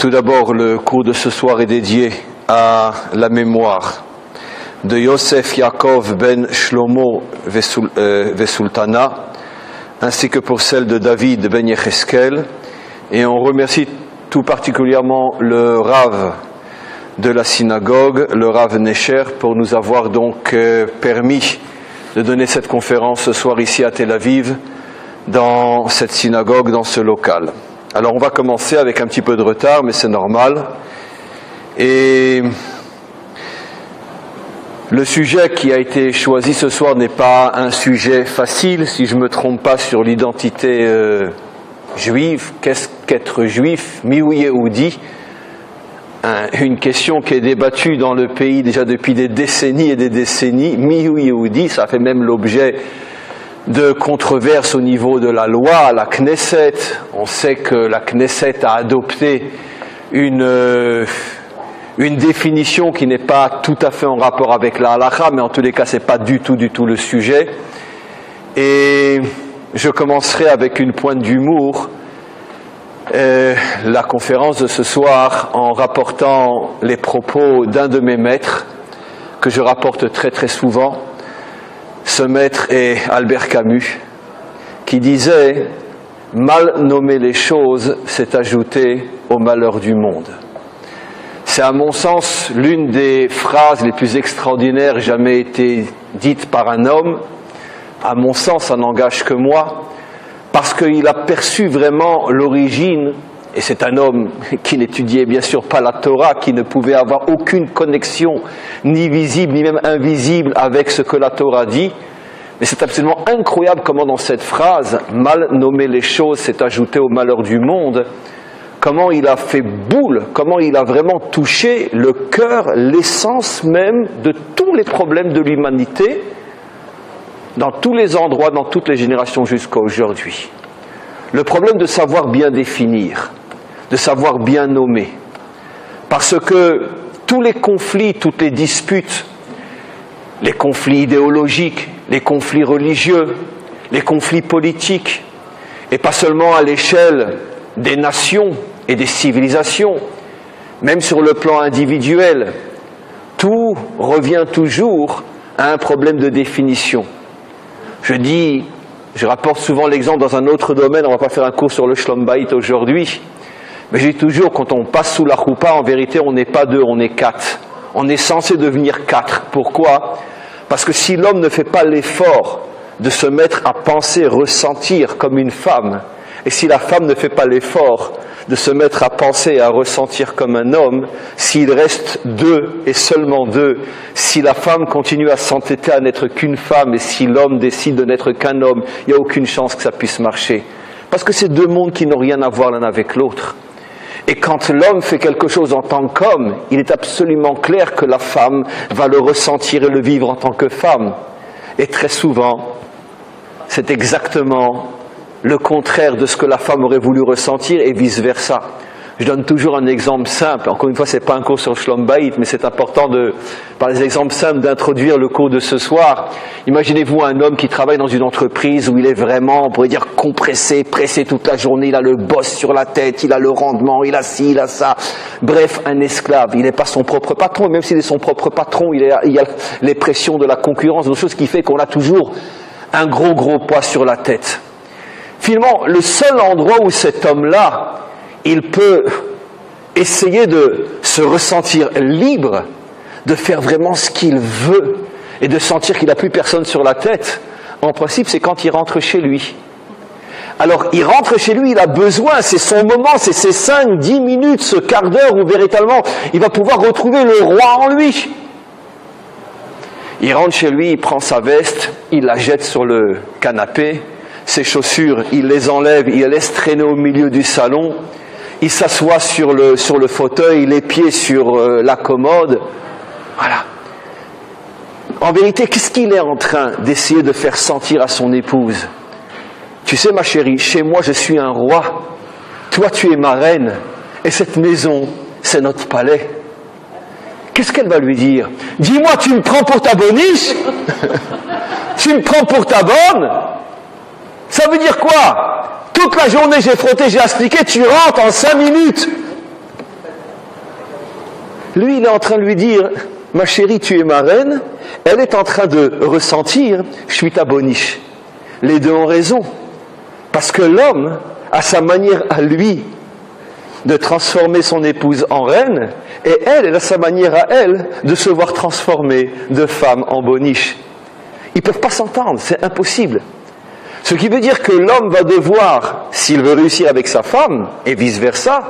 Tout d'abord, le cours de ce soir est dédié à la mémoire de Yosef Yaakov ben Shlomo Vesultana, ainsi que pour celle de David ben Yecheskel. Et on remercie tout particulièrement le Rav de la synagogue, le Rav Necher, pour nous avoir donc permis de donner cette conférence ce soir ici à Tel Aviv, dans cette synagogue, dans ce local. Alors on va commencer avec un petit peu de retard, mais c'est normal. Et le sujet qui a été choisi ce soir n'est pas un sujet facile, si je ne me trompe pas, sur l'identité juive. Qu'est-ce qu'être juif? Miou Yehoudi. Une question qui est débattue dans le pays déjà depuis des décennies et des décennies. Miou Yehoudi, ça fait même l'objet de controverses au niveau de la loi, la Knesset. On sait que la Knesset a adopté une définition qui n'est pas tout à fait en rapport avec la halakha, mais en tous les cas, c'est pas du tout le sujet. Et je commencerai avec une pointe d'humour, la conférence de ce soir, en rapportant les propos d'un de mes maîtres, que je rapporte très souvent. Ce maître est Albert Camus, qui disait « Mal nommer les choses, c'est ajouter au malheur du monde ». C'est à mon sens l'une des phrases les plus extraordinaires jamais été dites par un homme. À mon sens, ça n'engage que moi, parce qu'il a perçu vraiment l'origine, et c'est un homme qui n'étudiait bien sûr pas la Torah, qui ne pouvait avoir aucune connexion, ni visible, ni même invisible, avec ce que la Torah dit. Mais c'est absolument incroyable comment dans cette phrase, mal nommer les choses, c'est ajouter au malheur du monde, comment il a fait boule, comment il a vraiment touché le cœur, l'essence même de tous les problèmes de l'humanité, dans tous les endroits, dans toutes les générations jusqu'à aujourd'hui. Le problème de savoir bien définir, de savoir bien nommer. Parce que tous les conflits, toutes les disputes, les conflits idéologiques, les conflits religieux, les conflits politiques, et pas seulement à l'échelle des nations et des civilisations, même sur le plan individuel, tout revient toujours à un problème de définition. Je rapporte souvent l'exemple dans un autre domaine, on ne va pas faire un cours sur le Shlom Bayit aujourd'hui, mais je dis toujours, quand on passe sous la choupa, en vérité, on n'est pas deux, on est quatre. On est censé devenir quatre. Pourquoi? Parce que si l'homme ne fait pas l'effort de se mettre à penser, ressentir comme une femme, et si la femme ne fait pas l'effort de se mettre à penser et à ressentir comme un homme, s'il reste deux et seulement deux, si la femme continue à s'entêter à n'être qu'une femme et si l'homme décide de n'être qu'un homme, il n'y a aucune chance que ça puisse marcher. Parce que c'est deux mondes qui n'ont rien à voir l'un avec l'autre. Et quand l'homme fait quelque chose en tant qu'homme, il est absolument clair que la femme va le ressentir et le vivre en tant que femme. Et très souvent, c'est exactement le contraire de ce que la femme aurait voulu ressentir et vice-versa. Je donne toujours un exemple simple. Encore une fois, ce n'est pas un cours sur Shlom Bayit, mais c'est important par les exemples simples, d'introduire le cours de ce soir. Imaginez-vous un homme qui travaille dans une entreprise où il est vraiment, on pourrait dire, compressé, pressé toute la journée, il a le boss sur la tête, il a le rendement, il a ci, il a ça. Bref, un esclave, il n'est pas son propre patron, et même s'il est son propre patron, il y a les pressions de la concurrence, des choses qui fait qu'on a toujours un gros poids sur la tête. Finalement, le seul endroit où cet homme-là, il peut essayer de se ressentir libre, de faire vraiment ce qu'il veut et de sentir qu'il n'a plus personne sur la tête, en principe, c'est quand il rentre chez lui. Alors, il rentre chez lui, il a besoin, c'est son moment, c'est ces 5-10 minutes, ce quart d'heure où véritablement il va pouvoir retrouver le roi en lui. Il rentre chez lui, il prend sa veste, il la jette sur le canapé, ses chaussures, il les enlève, il les laisse traîner au milieu du salon, il s'assoit sur le fauteuil, les pieds sur la commode. Voilà. En vérité, qu'est-ce qu'il est en train d'essayer de faire sentir à son épouse? Tu sais, ma chérie, chez moi, je suis un roi. Toi, tu es ma reine. Et cette maison, c'est notre palais. Qu'est-ce qu'elle va lui dire? Dis-moi, tu me prends pour ta boniche? Tu me prends pour ta bonne? Ça veut dire quoi? Toute la journée, j'ai frotté, j'ai expliqué, tu rentres en 5 minutes. Lui, il est en train de lui dire, ma chérie, tu es ma reine. Elle est en train de ressentir, je suis ta boniche. Les deux ont raison. Parce que l'homme a sa manière à lui de transformer son épouse en reine, et elle a sa manière à elle de se voir transformer de femme en boniche. Ils ne peuvent pas s'entendre, c'est impossible. Ce qui veut dire que l'homme va devoir, s'il veut réussir avec sa femme, et vice-versa,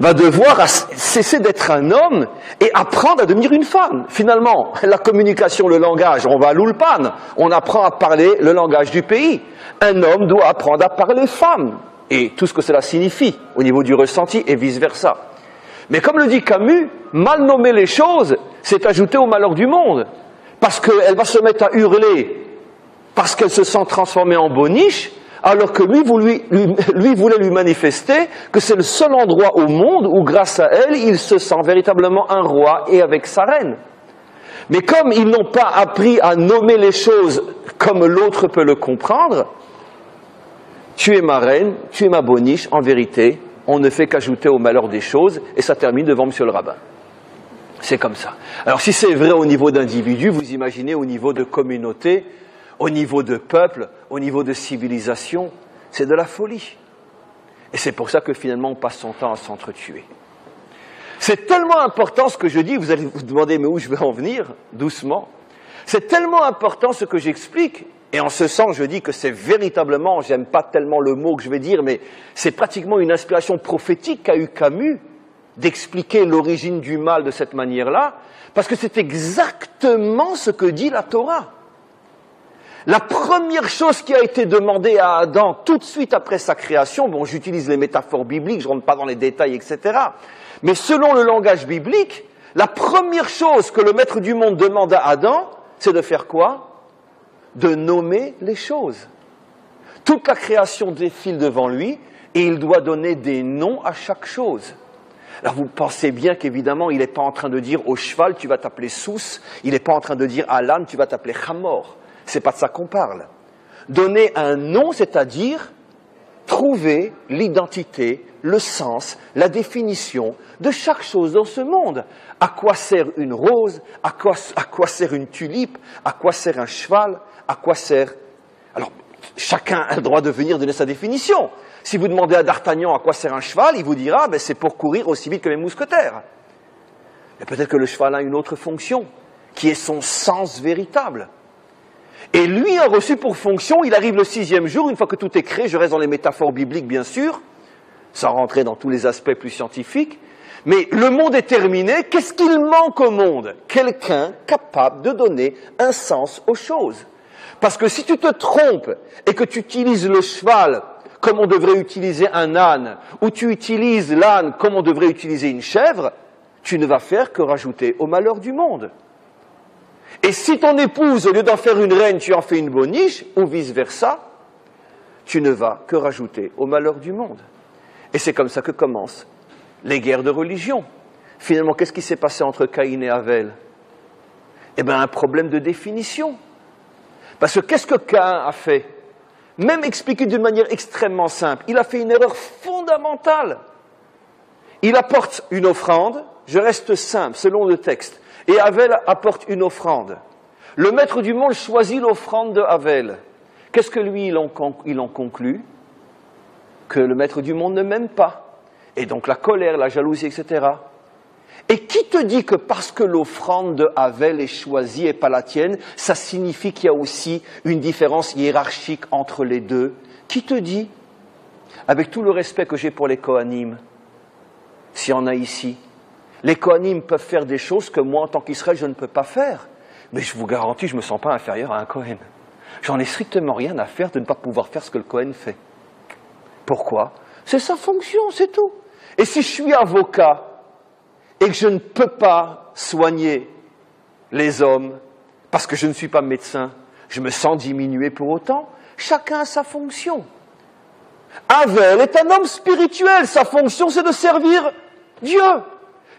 va devoir cesser d'être un homme et apprendre à devenir une femme. Finalement, la communication, le langage, on va à l'Ulpan, on apprend à parler le langage du pays. Un homme doit apprendre à parler femme, et tout ce que cela signifie au niveau du ressenti et vice-versa. Mais comme le dit Camus, mal nommer les choses, c'est ajouter au malheur du monde. Parce qu'elle va se mettre à hurler parce qu'elle se sent transformée en boniche, alors que lui voulait lui manifester que c'est le seul endroit au monde où, grâce à elle, il se sent véritablement un roi et avec sa reine. Mais comme ils n'ont pas appris à nommer les choses comme l'autre peut le comprendre, tu es ma reine, tu es ma boniche, en vérité, on ne fait qu'ajouter au malheur des choses, et ça termine devant monsieur le rabbin. C'est comme ça. Alors si c'est vrai au niveau d'individu, vous imaginez au niveau de communauté, au niveau de peuple, au niveau de civilisation, c'est de la folie. Et c'est pour ça que finalement on passe son temps à s'entretuer. C'est tellement important ce que je dis, vous allez vous demander mais où je vais en venir, doucement. C'est tellement important ce que j'explique, et en ce sens je dis que c'est véritablement, j'aime pas tellement le mot que je vais dire, mais c'est pratiquement une inspiration prophétique qu'a eu Camus, d'expliquer l'origine du mal de cette manière-là, parce que c'est exactement ce que dit la Torah. La première chose qui a été demandée à Adam tout de suite après sa création, bon j'utilise les métaphores bibliques, je ne rentre pas dans les détails, etc. Mais selon le langage biblique, la première chose que le maître du monde demande à Adam, c'est de faire quoi? De nommer les choses. Toute la création défile devant lui et il doit donner des noms à chaque chose. Alors vous pensez bien qu'évidemment, il n'est pas en train de dire au cheval, tu vas t'appeler Sous, il n'est pas en train de dire à l'âne, tu vas t'appeler Hamor. C'est pas de ça qu'on parle. Donner un nom, c'est-à-dire trouver l'identité, le sens, la définition de chaque chose dans ce monde. À quoi sert une rose? À quoi sert une tulipe? À quoi sert un cheval? À quoi sert... Alors, chacun a le droit de venir donner sa définition. Si vous demandez à D'Artagnan à quoi sert un cheval, il vous dira c'est pour courir aussi vite que les mousquetaires. Mais peut-être que le cheval a une autre fonction, qui est son sens véritable. Et lui a reçu pour fonction, il arrive le 6e jour, une fois que tout est créé, je reste dans les métaphores bibliques bien sûr, sans rentrer dans tous les aspects plus scientifiques, mais le monde est terminé, qu'est-ce qu'il manque au monde? Quelqu'un capable de donner un sens aux choses. Parce que si tu te trompes et que tu utilises le cheval comme on devrait utiliser un âne, ou tu utilises l'âne comme on devrait utiliser une chèvre, tu ne vas faire que rajouter au malheur du monde. Et si ton épouse, au lieu d'en faire une reine, tu en fais une boniche, ou vice-versa, tu ne vas que rajouter au malheur du monde. Et c'est comme ça que commencent les guerres de religion. Finalement, qu'est-ce qui s'est passé entre Caïn et Abel? Eh bien, un problème de définition. Parce que qu'est-ce que Caïn a fait? Même expliqué d'une manière extrêmement simple, il a fait une erreur fondamentale. Il apporte une offrande, je reste simple, selon le texte, et Abel apporte une offrande. Le maître du monde choisit l'offrande de Abel. Qu'est-ce que lui, il en conclut? Que le maître du monde ne m'aime pas. Et donc la colère, la jalousie, etc. Et qui te dit que parce que l'offrande de Abel est choisie et pas la tienne, ça signifie qu'il y a aussi une différence hiérarchique entre les deux? Qui te dit? Avec tout le respect que j'ai pour les Kohanim, s'il y en a ici, les Kohanim peuvent faire des choses que moi, en tant qu'Israël, je ne peux pas faire. Mais je vous garantis, je ne me sens pas inférieur à un Kohen. J'en ai strictement rien à faire de ne pas pouvoir faire ce que le Kohen fait. Pourquoi? C'est sa fonction, c'est tout. Et si je suis avocat et que je ne peux pas soigner les hommes parce que je ne suis pas médecin, je me sens diminué pour autant. Chacun a sa fonction. Abel est un homme spirituel, sa fonction c'est de servir Dieu.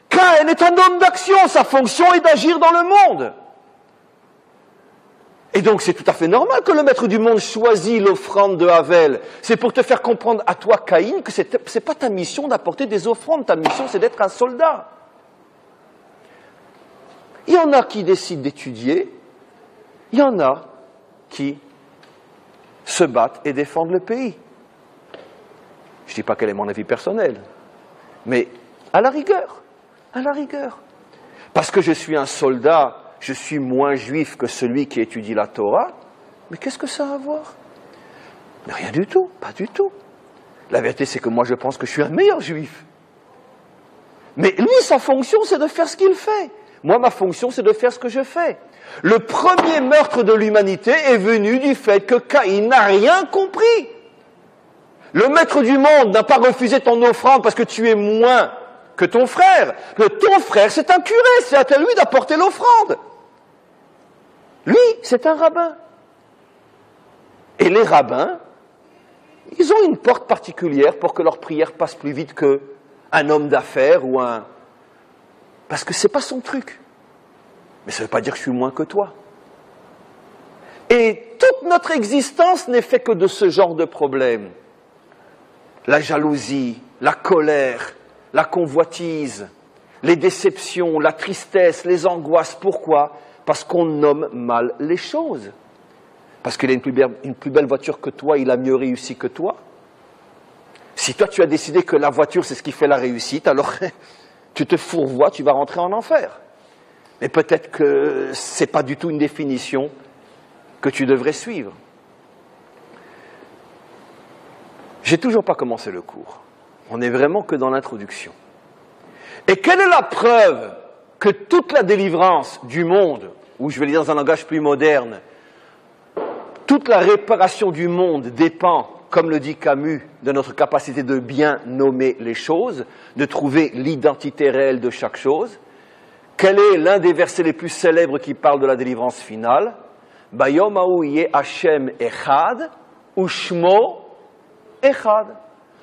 Caïn est un homme d'action, sa fonction est d'agir dans le monde. Et donc c'est tout à fait normal que le maître du monde choisit l'offrande de Abel. C'est pour te faire comprendre à toi, Caïn, que c'est pas ta mission d'apporter des offrandes, ta mission c'est d'être un soldat. Il y en a qui décident d'étudier, il y en a qui se battent et défendent le pays. Je ne dis pas quel est mon avis personnel, mais à la rigueur. Parce que je suis un soldat, je suis moins juif que celui qui étudie la Torah, mais qu'est-ce que ça a à voir? Mais rien du tout, pas du tout. La vérité, c'est que moi, je pense que je suis un meilleur juif. Mais lui, sa fonction, c'est de faire ce qu'il fait. Moi, ma fonction, c'est de faire ce que je fais. Le premier meurtre de l'humanité est venu du fait que Caïn n'a rien compris. Le maître du monde n'a pas refusé ton offrande parce que tu es moins que ton frère. Ton frère, c'est un curé, c'est à lui d'apporter l'offrande. Lui, c'est un rabbin. Et les rabbins, ils ont une porte particulière pour que leur prière passe plus vite qu'un homme d'affaires ou un... Parce que c'est pas son truc. Mais ça ne veut pas dire que je suis moins que toi. Et toute notre existence n'est faite que de ce genre de problèmes. La jalousie, la colère, la convoitise, les déceptions, la tristesse, les angoisses. Pourquoi? Parce qu'on nomme mal les choses. Parce qu'il a une plus belle voiture que toi, il a mieux réussi que toi. Si toi tu as décidé que la voiture c'est ce qui fait la réussite, alors tu te fourvoies, tu vas rentrer en enfer. Mais peut-être que ce n'est pas du tout une définition que tu devrais suivre. J'ai toujours pas commencé le cours. On n'est vraiment que dans l'introduction. Et quelle est la preuve que toute la délivrance du monde, ou je vais le dire dans un langage plus moderne, toute la réparation du monde dépend, comme le dit Camus, de notre capacité de bien nommer les choses, de trouver l'identité réelle de chaque chose. Quel est l'un des versets les plus célèbres qui parle de la délivrance finale? Bayom hahu yeh Hashem echad, ushmo echad.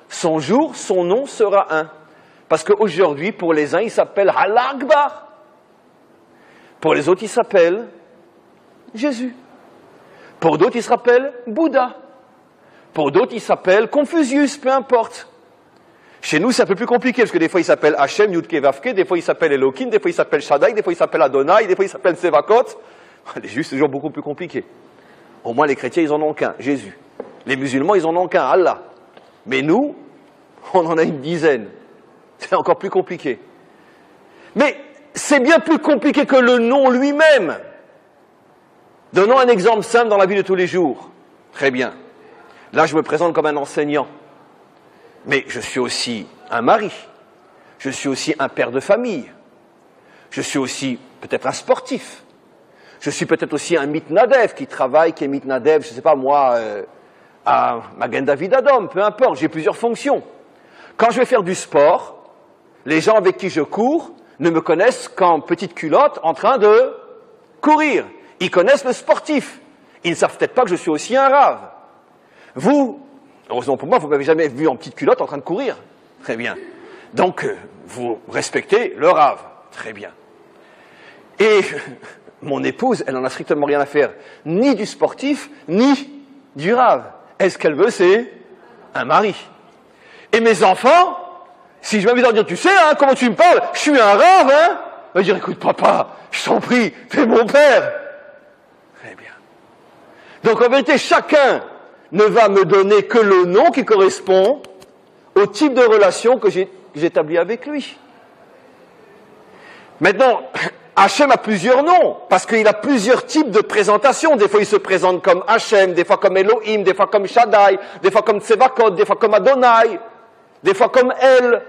Son jour, son nom sera un. Parce qu'aujourd'hui, pour les uns, il s'appelle Allah Akbar. Pour les autres, il s'appelle Jésus. Pour d'autres, il s'appelle Bouddha. Pour d'autres, il s'appelle Confucius, peu importe. Chez nous, c'est un peu plus compliqué, parce que des fois, il s'appelle Hachem, Yudke Vavke, des fois, il s'appelle Elohim, des fois, il s'appelle Shaddai, des fois, il s'appelle Adonai, des fois, il s'appelle Sevakot. Les juifs, c'est toujours beaucoup plus compliqué. Au moins, les chrétiens, ils en ont qu'un, Jésus. Les musulmans, ils en ont qu'un, Allah. Mais nous, on en a une dizaine. C'est encore plus compliqué. Mais c'est bien plus compliqué que le nom lui-même. Donnons un exemple simple dans la vie de tous les jours. Très bien. Là, je me présente comme un enseignant. Mais je suis aussi un mari. Je suis aussi un père de famille. Je suis aussi peut-être un sportif. Je suis peut-être aussi un mitnadev qui travaille, qui est mitnadev, je ne sais pas moi, à Magen David Adom, peu importe, j'ai plusieurs fonctions. Quand je vais faire du sport, les gens avec qui je cours ne me connaissent qu'en petite culotte en train de courir. Ils connaissent le sportif. Ils ne savent peut-être pas que je suis aussi un rave. Vous, heureusement pour moi, vous ne m'avez jamais vu en petite culotte en train de courir. Très bien. Donc, vous respectez le rave. Très bien. Et mon épouse, elle n'en a strictement rien à faire, ni du sportif, ni du rave. Et ce qu'elle veut, c'est un mari. Et mes enfants, si je m'avais à dire, tu sais, hein, comment tu me parles, je suis un rave, hein, elle va dire, écoute, papa, je t'en prie, t'es mon père. Très bien. Donc, en vérité, chacun ne va me donner que le nom qui correspond au type de relation que j'établis avec lui. Maintenant, Hachem a plusieurs noms, parce qu'il a plusieurs types de présentations. Des fois, il se présente comme Hachem, des fois comme Elohim, des fois comme Shaddai, des fois comme Tsevakot, des fois comme Adonai, des fois comme El.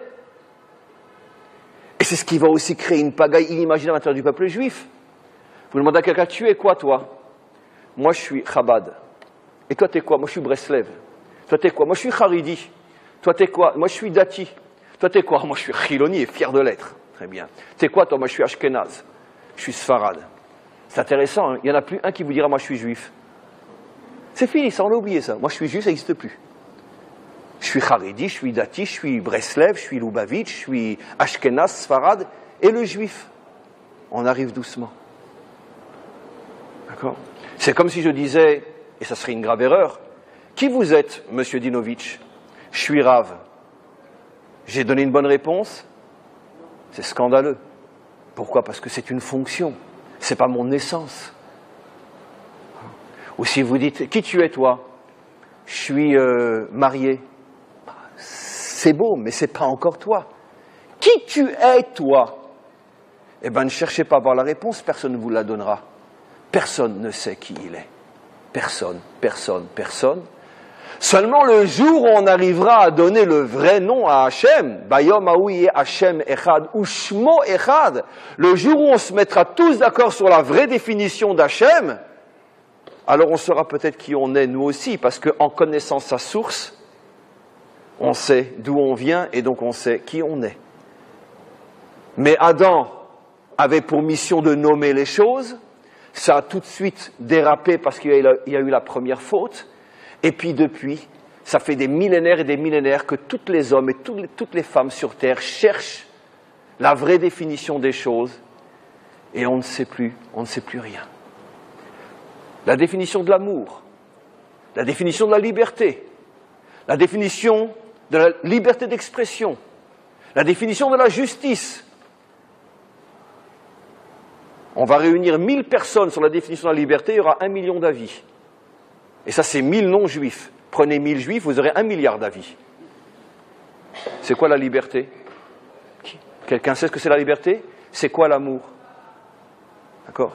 Et c'est ce qui va aussi créer une pagaille inimaginable à l'intérieur du peuple juif. Vous demandez à quelqu'un, tu es quoi, toi? Moi, je suis Chabad. Et toi, t'es quoi? Moi, je suis Breslev. Toi, t'es quoi? Moi, je suis Haridi. Toi, t'es quoi? Moi, je suis Dati. Toi, t'es quoi? Moi, je suis Chiloni et fier de l'être. Très bien. T'es quoi, toi? Moi, je suis Ashkenaz. Je suis Sfarad. C'est intéressant, hein, il n'y en a plus un qui vous dira, moi, je suis juif. C'est fini, ça, on a oublié ça. Moi, je suis juif, ça n'existe plus. Je suis Haridi, je suis Dati, je suis Breslev, je suis Lubavitch, je suis Ashkenaz, Sfarad, et le juif. On arrive doucement. D'accord? C'est comme si je disais, et ça serait une grave erreur, qui vous êtes, monsieur Dinovitch? Je suis Rav. J'ai donné une bonne réponse? C'est scandaleux. Pourquoi? Parce que c'est une fonction. c'est pas mon naissance. Ou si vous dites, qui tu es toi? Je suis marié. C'est beau, mais c'est pas encore toi. Qui tu es toi? Eh bien, ne cherchez pas à avoir la réponse, personne ne vous la donnera. Personne ne sait qui il est. Personne, personne, personne. Seulement le jour où on arrivera à donner le vrai nom à Hachem, Bayom Haouye Hachem Echad ou Shmo Echad, le jour où on se mettra tous d'accord sur la vraie définition d'Hachem, alors on saura peut-être qui on est nous aussi, parce qu'en connaissant sa source, on sait d'où on vient et donc on sait qui on est. Mais Adam avait pour mission de nommer les choses, ça a tout de suite dérapé parce qu'il y a eu la première faute, et puis depuis, ça fait des millénaires et des millénaires que tous les hommes et toutes les femmes sur Terre cherchent la vraie définition des choses, et on ne sait plus rien. La définition de l'amour, la définition de la liberté, la définition de la liberté d'expression, la définition de la justice. On va réunir 1000 personnes sur la définition de la liberté, il y aura 1 million d'avis. Et ça, c'est 1000 non-juifs. Prenez 1000 juifs, vous aurez 1 milliard d'avis. C'est quoi la liberté? Quelqu'un sait ce que c'est la liberté? C'est quoi l'amour? D'accord?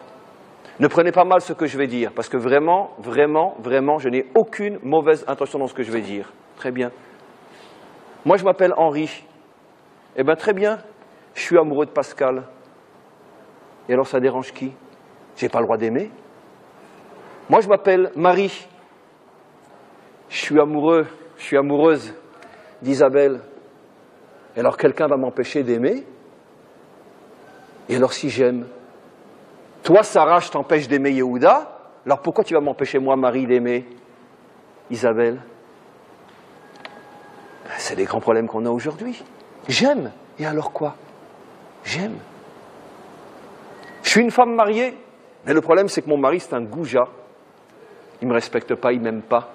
Ne prenez pas mal ce que je vais dire, parce que vraiment, vraiment, vraiment, je n'ai aucune mauvaise intention dans ce que je vais dire. Très bien. Moi, je m'appelle Henri. Eh bien, très bien, je suis amoureux de Pascal. Et alors, ça dérange qui? J'ai pas le droit d'aimer? Moi, je m'appelle Marie. Je suis amoureuse d'Isabelle. Et alors, quelqu'un va m'empêcher d'aimer? Et alors, si j'aime? Toi, Sarah, je t'empêche d'aimer Yehuda. Alors, pourquoi tu vas m'empêcher, moi, Marie, d'aimer Isabelle? C'est les grands problèmes qu'on a aujourd'hui. J'aime. Et alors quoi? J'aime. Je suis une femme mariée. Mais le problème, c'est que mon mari, c'est un goujat. Il ne me respecte pas, il ne m'aime pas.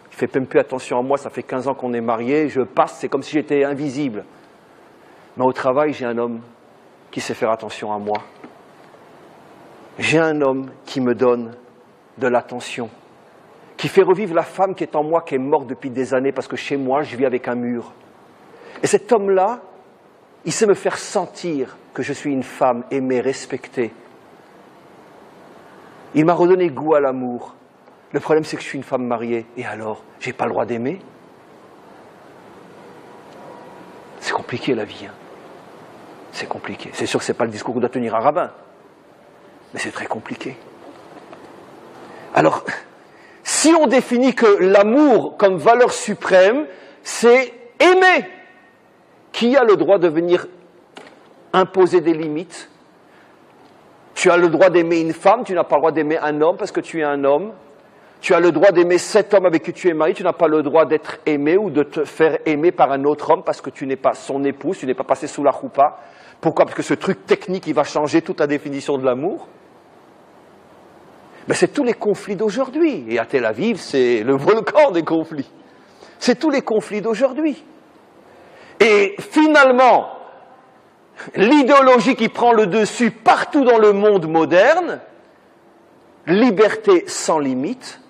Il ne fait même plus attention à moi, ça fait 15 ans qu'on est mariés, je passe, c'est comme si j'étais invisible. Mais au travail, j'ai un homme qui sait faire attention à moi. J'ai un homme qui me donne de l'attention, qui fait revivre la femme qui est en moi, qui est morte depuis des années, parce que chez moi, je vis avec un mur. Et cet homme-là, il sait me faire sentir que je suis une femme aimée, respectée. Il m'a redonné goût à l'amour. Le problème, c'est que je suis une femme mariée. Et alors, j'ai pas le droit d'aimer? C'est compliqué, la vie. Hein. C'est compliqué. C'est sûr que ce n'est pas le discours que doit tenir un rabbin. Mais c'est très compliqué. Alors, si on définit que l'amour comme valeur suprême, c'est aimer, qui a le droit de venir imposer des limites? Tu as le droit d'aimer une femme, tu n'as pas le droit d'aimer un homme parce que tu es un homme. Tu as le droit d'aimer cet homme avec qui tu es marié, tu n'as pas le droit d'être aimé ou de te faire aimer par un autre homme parce que tu n'es pas son épouse, tu n'es pas passé sous la choupa. Pourquoi? Parce que ce truc technique, il va changer toute la définition de l'amour. Mais c'est tous les conflits d'aujourd'hui. Et à Tel Aviv, c'est le volcan des conflits. C'est tous les conflits d'aujourd'hui. Et finalement, l'idéologie qui prend le dessus partout dans le monde moderne, liberté sans limite,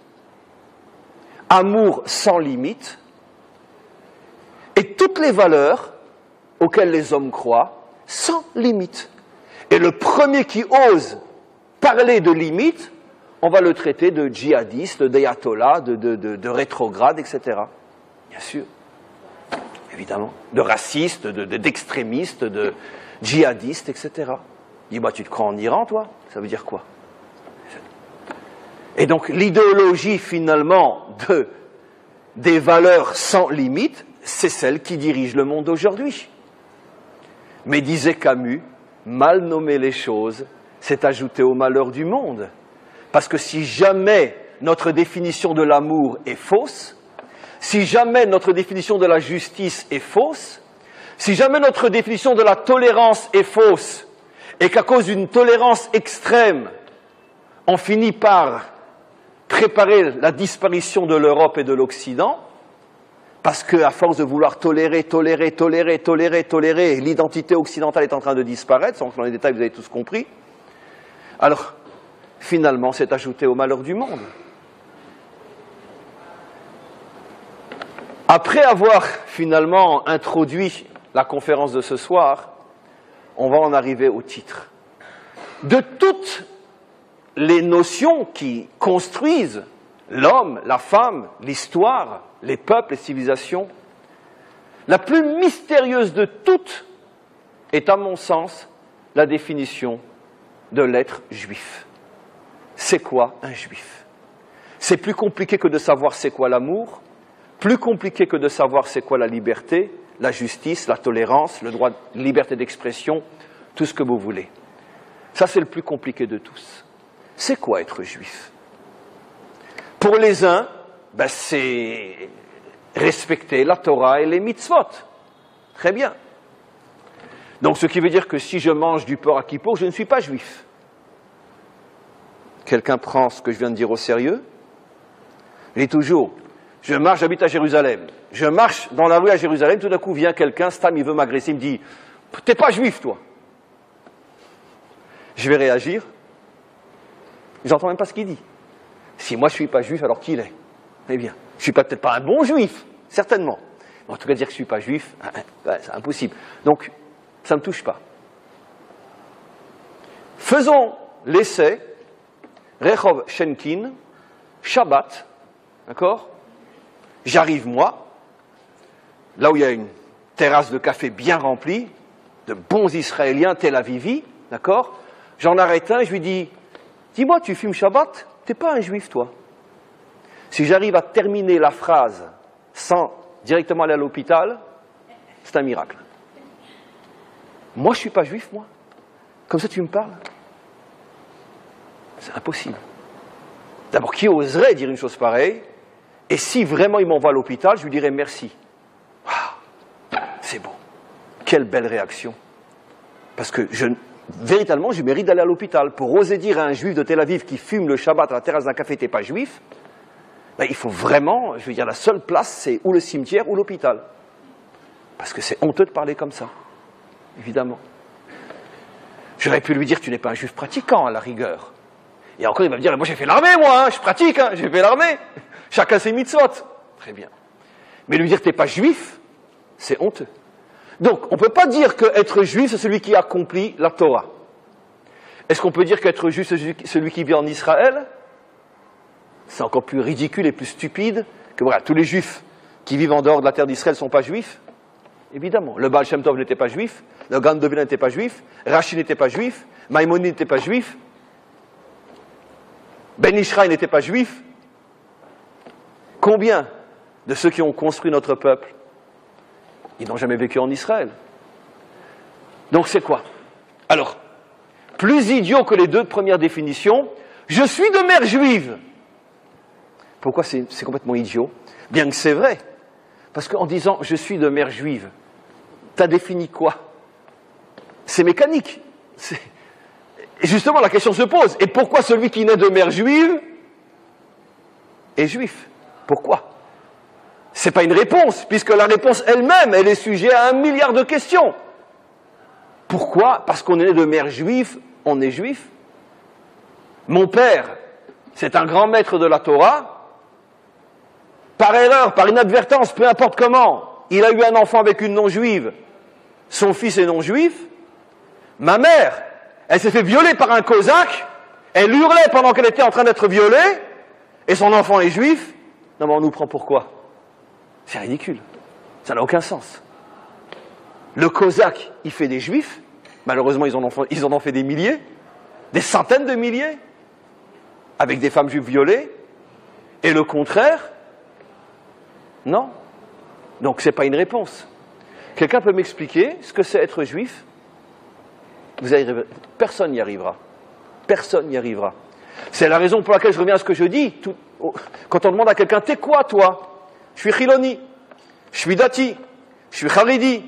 amour sans limite, et toutes les valeurs auxquelles les hommes croient, sans limite. Et le premier qui ose parler de limite, on va le traiter de djihadiste, d'ayatollah, de rétrograde, etc. Bien sûr, évidemment. De raciste, d'extrémiste, de djihadiste, etc. Dis, bah, tu te crois en Iran, toi? Ça veut dire quoi? Et donc, l'idéologie, finalement, des valeurs sans limite, c'est celle qui dirige le monde aujourd'hui. Mais disait Camus, mal nommer les choses, c'est ajouter au malheur du monde. Parce que si jamais notre définition de l'amour est fausse, si jamais notre définition de la justice est fausse, si jamais notre définition de la tolérance est fausse, et qu'à cause d'une tolérance extrême, on finit par préparer la disparition de l'Europe et de l'Occident, parce qu'à force de vouloir tolérer, l'identité occidentale est en train de disparaître, sans que dans les détails vous avez tous compris, Alors, finalement, c'est ajouté au malheur du monde. Après avoir finalement introduit la conférence de ce soir, on va en arriver au titre. De toutes les notions qui construisent l'homme, la femme, l'histoire, les peuples, les civilisations, la plus mystérieuse de toutes est, à mon sens, la définition de l'être juif. C'est quoi un juif? C'est plus compliqué que de savoir c'est quoi l'amour, plus compliqué que de savoir c'est quoi la liberté, la justice, la tolérance, le droit de liberté d'expression, tout ce que vous voulez. Ça, c'est le plus compliqué de tous. C'est quoi être juif? Pour les uns, c'est respecter la Torah et les mitzvot. Très bien. Donc, ce qui veut dire que si je mange du porc à Kippour, je ne suis pas juif. Quelqu'un prend ce que je viens de dire au sérieux? Je dis toujours, j'habite à Jérusalem. Je marche dans la rue à Jérusalem, tout d'un coup vient quelqu'un, Stam, il veut m'agresser, il me dit, t'es pas juif, toi. Je vais réagir. J'entends même pas ce qu'il dit. Si moi je suis pas juif, alors qui l'est? Eh bien, je suis peut-être pas un bon juif, certainement. Mais en tout cas, dire que je suis pas juif, c'est impossible. Donc, ça ne me touche pas. Faisons l'essai, Rehov Shenkin, Shabbat, d'accord? J'arrive, moi, là où il y a une terrasse de café bien remplie, de bons Israéliens, Tel Avivi, d'accord? J'en arrête un et je lui dis, dis-moi, tu fumes Shabbat? T'es pas un juif, toi. Si j'arrive à terminer la phrase sans directement aller à l'hôpital, c'est un miracle. Moi, je suis pas juif, moi. Comme ça, tu me parles? C'est impossible. D'abord, qui oserait dire une chose pareille? Et si vraiment il m'envoie à l'hôpital, je lui dirais merci. Ah, c'est beau. Quelle belle réaction. Parce que véritablement, je mérite d'aller à l'hôpital. Pour oser dire à un juif de Tel Aviv qui fume le Shabbat à la terrasse d'un café, t'es pas juif, il faut vraiment, je veux dire, la seule place, c'est ou le cimetière ou l'hôpital. Parce que c'est honteux de parler comme ça, évidemment. J'aurais pu lui dire, tu n'es pas un juif pratiquant, à la rigueur. Et encore, il va me dire, moi j'ai fait l'armée, moi, je pratique, j'ai fait l'armée. Chacun ses mitzvot. Très bien. Mais lui dire, t'es pas juif, c'est honteux. Donc, on ne peut pas dire qu'être juif, c'est celui qui accomplit la Torah. Est-ce qu'on peut dire qu'être juif, c'est celui qui vit en Israël? C'est encore plus ridicule et plus stupide que voilà, tous les juifs qui vivent en dehors de la terre d'Israël ne sont pas juifs. Évidemment. Le Baal Shem Tov n'était pas juif, le Gaon de Vilna n'était pas juif, Rashi n'était pas juif, Maïmonide n'était pas juif, Ben Ishraï n'était pas juif. Combien de ceux qui ont construit notre peuple, ils n'ont jamais vécu en Israël? Donc c'est quoi? Alors, plus idiot que les deux premières définitions, je suis de mère juive. Pourquoi c'est complètement idiot? Bien que c'est vrai. Parce qu'en disant je suis de mère juive, t'as défini quoi? C'est mécanique. Et justement, la question se pose. Et pourquoi celui qui naît de mère juive est juif? Pourquoi? C'est pas une réponse, puisque la réponse elle-même, elle est sujet à 1 milliard de questions. Pourquoi? Parce qu'on est né de mère juive, on est juif. Mon père, c'est un grand maître de la Torah. Par erreur, par inadvertance, peu importe comment, il a eu un enfant avec une non-juive. Son fils est non-juif. Ma mère, elle s'est fait violer par un cosaque. Elle hurlait pendant qu'elle était en train d'être violée. Et son enfant est juif. Non mais on nous prend pour quoi? C'est ridicule. Ça n'a aucun sens. Le cosaque, il fait des juifs. Malheureusement, ils en ont fait des milliers. Des centaines de milliers. Avec des femmes juives violées. Et le contraire? Non. Donc c'est pas une réponse. Quelqu'un peut m'expliquer ce que c'est être juif? Personne n'y arrivera. Personne n'y arrivera. C'est la raison pour laquelle je reviens à ce que je dis. Quand on demande à quelqu'un, t'es quoi toi? Je suis Chiloni, je suis Dati, je suis Haridi,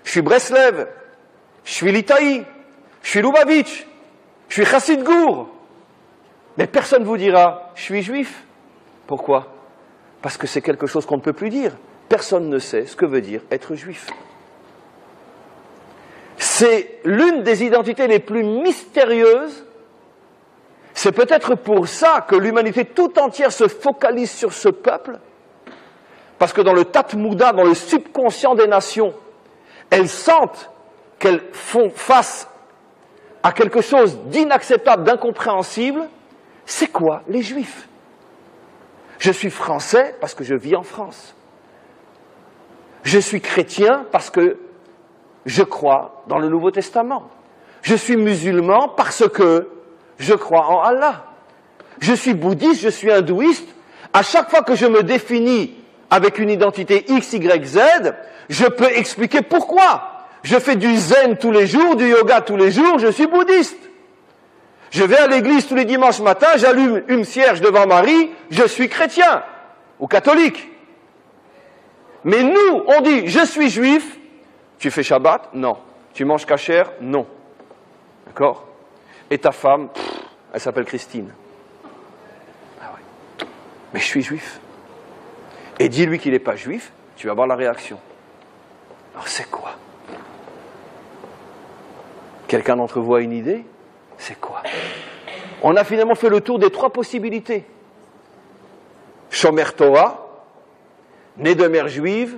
je suis Breslev, je suis Litaï, je suis Lubavitch, je suis Chassid Gour. Mais personne ne vous dira, je suis juif. Pourquoi? Parce que c'est quelque chose qu'on ne peut plus dire. Personne ne sait ce que veut dire être juif. C'est l'une des identités les plus mystérieuses C'est peut-être pour ça que l'humanité tout entière se focalise sur ce peuple, parce que dans le Tat-Mouda, dans le subconscient des nations, elles sentent qu'elles font face à quelque chose d'inacceptable, d'incompréhensible. C'est quoi les Juifs? Je suis français parce que je vis en France. Je suis chrétien parce que je crois dans le Nouveau Testament. Je suis musulman parce que je crois en Allah. Je suis bouddhiste, je suis hindouiste. À chaque fois que je me définis avec une identité X, Y, Z, je peux expliquer pourquoi. Je fais du zen tous les jours, du yoga tous les jours, je suis bouddhiste. Je vais à l'église tous les dimanches matins, j'allume une cierge devant Marie, je suis chrétien ou catholique. Mais nous, on dit, je suis juif, tu fais Shabbat? Non. Tu manges kasher? Non. D'accord? Et ta femme, elle s'appelle Christine. Ah ouais. Mais je suis juif. Et dis-lui qu'il n'est pas juif, tu vas voir la réaction. Alors c'est quoi? Quelqu'un d'entre vous a une idée? C'est quoi? On a finalement fait le tour des 3 possibilités. Shomer Torah, né de mère juive,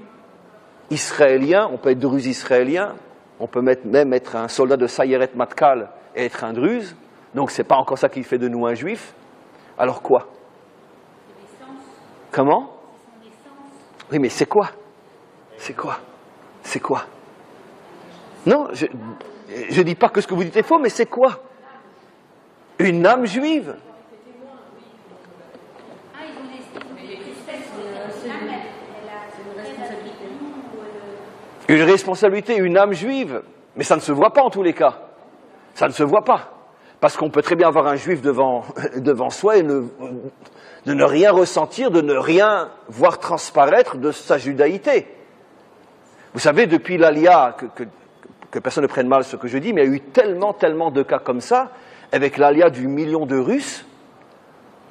israélien, on peut être druze israélien, on peut même être un soldat de Sayeret Matkal et être un druze, donc c'est pas encore ça qui fait de nous un juif. Alors quoi? Comment? Oui, mais c'est quoi? C'est quoi? C'est quoi? Non, je dis pas que ce que vous dites est faux, mais c'est quoi? Une âme juive. Une responsabilité, une âme juive. Mais ça ne se voit pas en tous les cas. Ça ne se voit pas. Parce qu'on peut très bien avoir un juif devant soi et de ne rien ressentir, de ne rien voir transparaître de sa judaïté. Vous savez, depuis l'Alia, que personne ne prenne mal ce que je dis, mais il y a eu tellement de cas comme ça, avec l'Alia du million de Russes,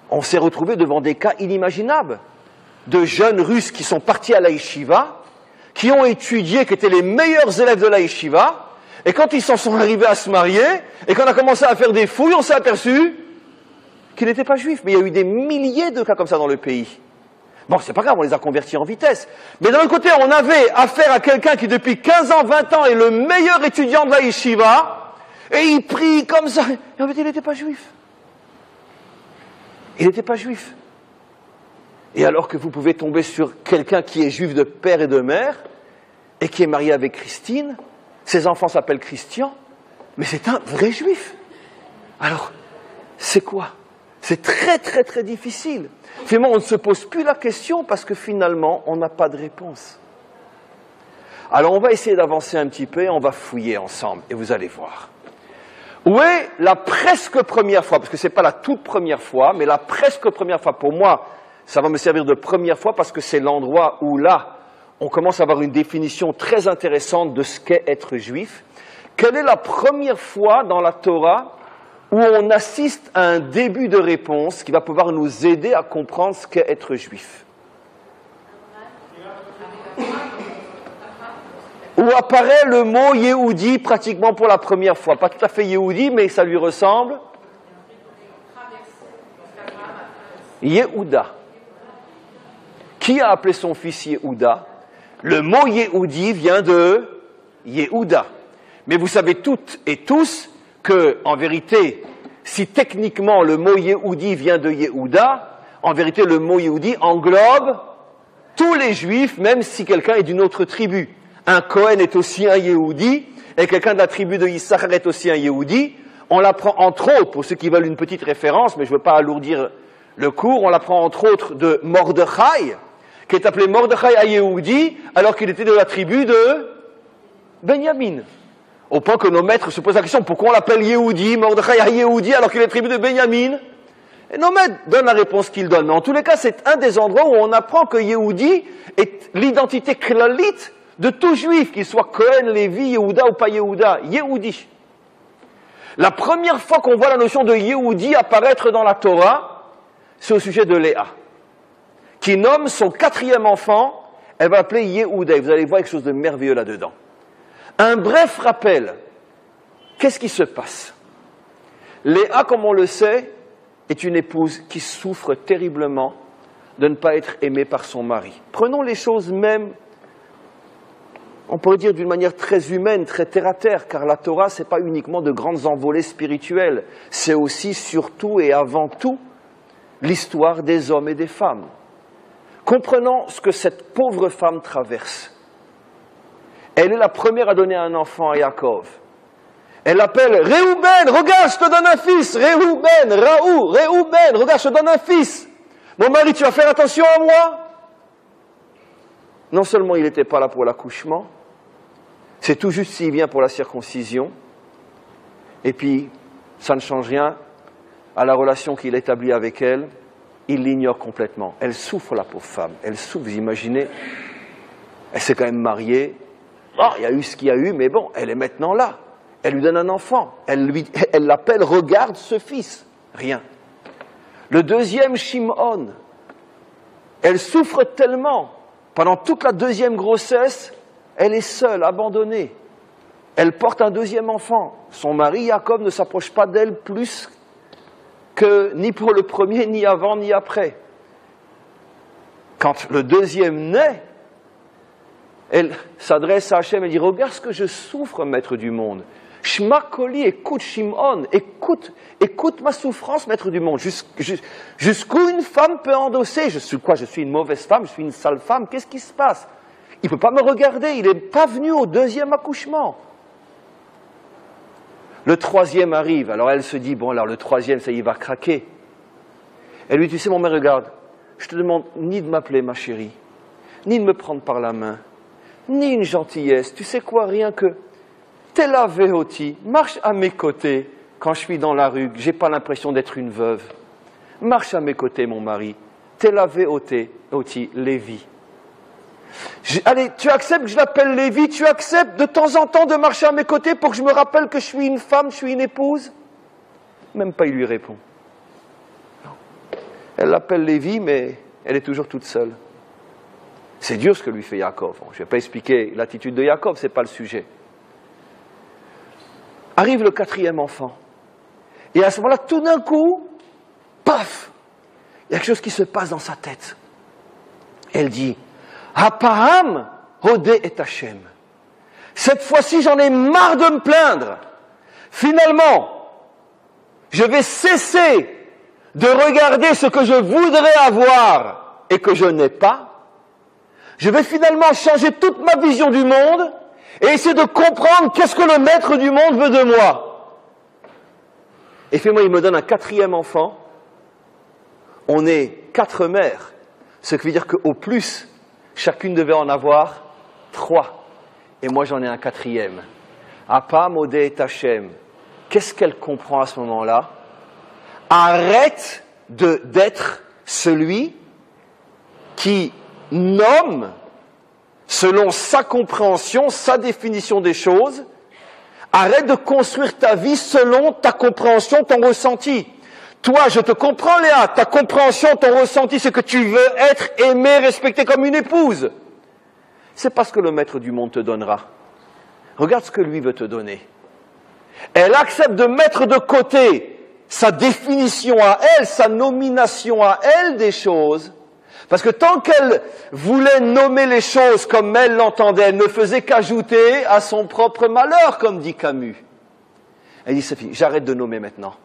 on s'est retrouvé devant des cas inimaginables. De jeunes Russes qui sont partis à la yeshiva, qui ont étudié, qui étaient les meilleurs élèves de la yeshiva, et quand ils s'en sont arrivés à se marier, et qu'on a commencé à faire des fouilles, on s'est aperçu qu'ils n'étaient pas juifs. Mais il y a eu des milliers de cas comme ça dans le pays. Bon, c'est pas grave, on les a convertis en vitesse. Mais d'un autre côté, on avait affaire à quelqu'un qui, depuis 15 ans, 20 ans, est le meilleur étudiant de la yeshiva, et il prie comme ça. Et en fait, il n'était pas juif. Il n'était pas juif. Et alors que vous pouvez tomber sur quelqu'un qui est juif de père et de mère, et qui est marié avec Christine, ses enfants s'appellent Christian, mais c'est un vrai juif. Alors, c'est quoi? C'est très difficile. Finalement, on ne se pose plus la question parce que finalement, on n'a pas de réponse. Alors, on va essayer d'avancer un petit peu et on va fouiller ensemble, et vous allez voir. Où est la presque première fois? Parce que ce n'est pas la toute première fois, mais la presque première fois. Pour moi, ça va me servir de première fois parce que c'est l'endroit où là, on commence à avoir une définition très intéressante de ce qu'est être juif. Quelle est la première fois dans la Torah où on assiste à un début de réponse qui va pouvoir nous aider à comprendre ce qu'est être juif? Où apparaît le mot Yehudi pratiquement pour la première fois. Pas tout à fait Yehudi, mais ça lui ressemble. Yehuda. Qui a appelé son fils Yehuda? Le mot Yehudi vient de Yehuda. Mais vous savez toutes et tous que, en vérité, si techniquement le mot Yehudi vient de Yehuda, en vérité le mot Yehudi englobe tous les juifs, même si quelqu'un est d'une autre tribu. Un Cohen est aussi un Yehudi, et quelqu'un de la tribu de Issachar est aussi un Yehudi. On l'apprend entre autres, pour ceux qui veulent une petite référence, mais je ne veux pas alourdir le cours, on l'apprend entre autres de Mordechai, qui est appelé Mordechai à Yehudi, alors qu'il était de la tribu de Benjamin. Au point que nos maîtres se posent la question, pourquoi on l'appelle Yehudi, Mordechai à Yehudi, alors qu'il est de la tribu de Benjamin? Et nos maîtres donnent la réponse qu'ils donnent. Mais en tous les cas, c'est un des endroits où on apprend que Yehudi est l'identité klalite de tout juif, qu'il soit Cohen, Lévi, Yehuda ou pas Yehuda. Yehudi. La première fois qu'on voit la notion de Yehudi apparaître dans la Torah, c'est au sujet de Léa, qui nomme son 4e enfant, elle va l'appeler Yehuda. Et vous allez voir quelque chose de merveilleux là-dedans. Un bref rappel. Qu'est-ce qui se passe? Léa, comme on le sait, est une épouse qui souffre terriblement de ne pas être aimée par son mari. Prenons les choses même, on pourrait dire d'une manière très humaine, très terre-à-terre, car la Torah, ce n'est pas uniquement de grandes envolées spirituelles, c'est aussi, surtout et avant tout, l'histoire des hommes et des femmes. Comprenons ce que cette pauvre femme traverse. Elle est la première à donner un enfant à Yaakov. Elle l'appelle Réhouben, regarde, je te donne un fils. Réhouben, Réhouben, regarde, je te donne un fils. Mon mari, tu vas faire attention à moi? Non seulement il n'était pas là pour l'accouchement, c'est tout juste s'il vient pour la circoncision, et puis ça ne change rien à la relation qu'il établit avec elle, il l'ignore complètement. Elle souffre, la pauvre femme, elle souffre, vous imaginez, elle s'est quand même mariée, il y a eu ce qu'il y a eu, mais bon, elle est maintenant là, elle lui donne un enfant, elle l'appelle, regarde ce fils, rien. Le deuxième, Shimon, elle souffre tellement, pendant toute la deuxième grossesse, elle est seule, abandonnée. Elle porte un deuxième enfant. Son mari, Jacob, ne s'approche pas d'elle plus que ni pour le premier, ni avant, ni après. Quand le deuxième naît, elle s'adresse à Hachem et dit « Regarde ce que je souffre, maître du monde. Shma Koli, écoute Shimon, écoute ma souffrance, maître du monde. Jusqu'où une femme peut endosser? Je suis quoi? Je suis une mauvaise femme, je suis une sale femme, qu'est-ce qui se passe? Il ne peut pas me regarder, il n'est pas venu au deuxième accouchement. » Le troisième arrive, alors elle se dit, bon alors le troisième, ça y est, il va craquer. Elle lui dit, tu sais mon mère, regarde, je te demande ni de m'appeler ma chérie, ni de me prendre par la main, ni une gentillesse, tu sais quoi, rien que Tela Veoti, marche à mes côtés quand je suis dans la rue, j'ai pas l'impression d'être une veuve. Marche à mes côtés, mon mari. Tela Veoti, Lévi. Allez, tu acceptes que je l'appelle Lévi, tu acceptes de temps en temps de marcher à mes côtés pour que je me rappelle que je suis une femme, je suis une épouse? Même pas il lui répond. Non. Elle l'appelle Lévi, mais elle est toujours toute seule. C'est dur ce que lui fait Yaakov. Je ne vais pas expliquer l'attitude de Yaakov, ce n'est pas le sujet. Arrive le quatrième enfant. Et à ce moment-là, tout d'un coup, paf, il y a quelque chose qui se passe dans sa tête. Elle dit, Hapaham, Hodé et Hachem. Cette fois-ci, j'en ai marre de me plaindre. Finalement, je vais cesser de regarder ce que je voudrais avoir et que je n'ai pas. Je vais finalement changer toute ma vision du monde et essayer de comprendre qu'est-ce que le maître du monde veut de moi. Et finalement, il me donne un quatrième enfant. On est 4 mères, ce qui veut dire qu'au plus, chacune devait en avoir 3. Et moi, j'en ai un 4e. Apa, Modé et Hachem. Qu'est-ce qu'elle comprend à ce moment-là? Arrête d'être celui qui nomme, selon sa compréhension, sa définition des choses. Arrête de construire ta vie selon ta compréhension, ton ressenti. Toi, je te comprends, Léa, ta compréhension, ton ressenti, c'est que tu veux être aimé, respecté comme une épouse. C'est pas ce que le maître du monde te donnera. Regarde ce que lui veut te donner. Elle accepte de mettre de côté sa définition à elle, sa nomination à elle des choses, parce que tant qu'elle voulait nommer les choses comme elle l'entendait, elle ne faisait qu'ajouter à son propre malheur, comme dit Camus. Elle dit, Sophie, j'arrête de nommer maintenant.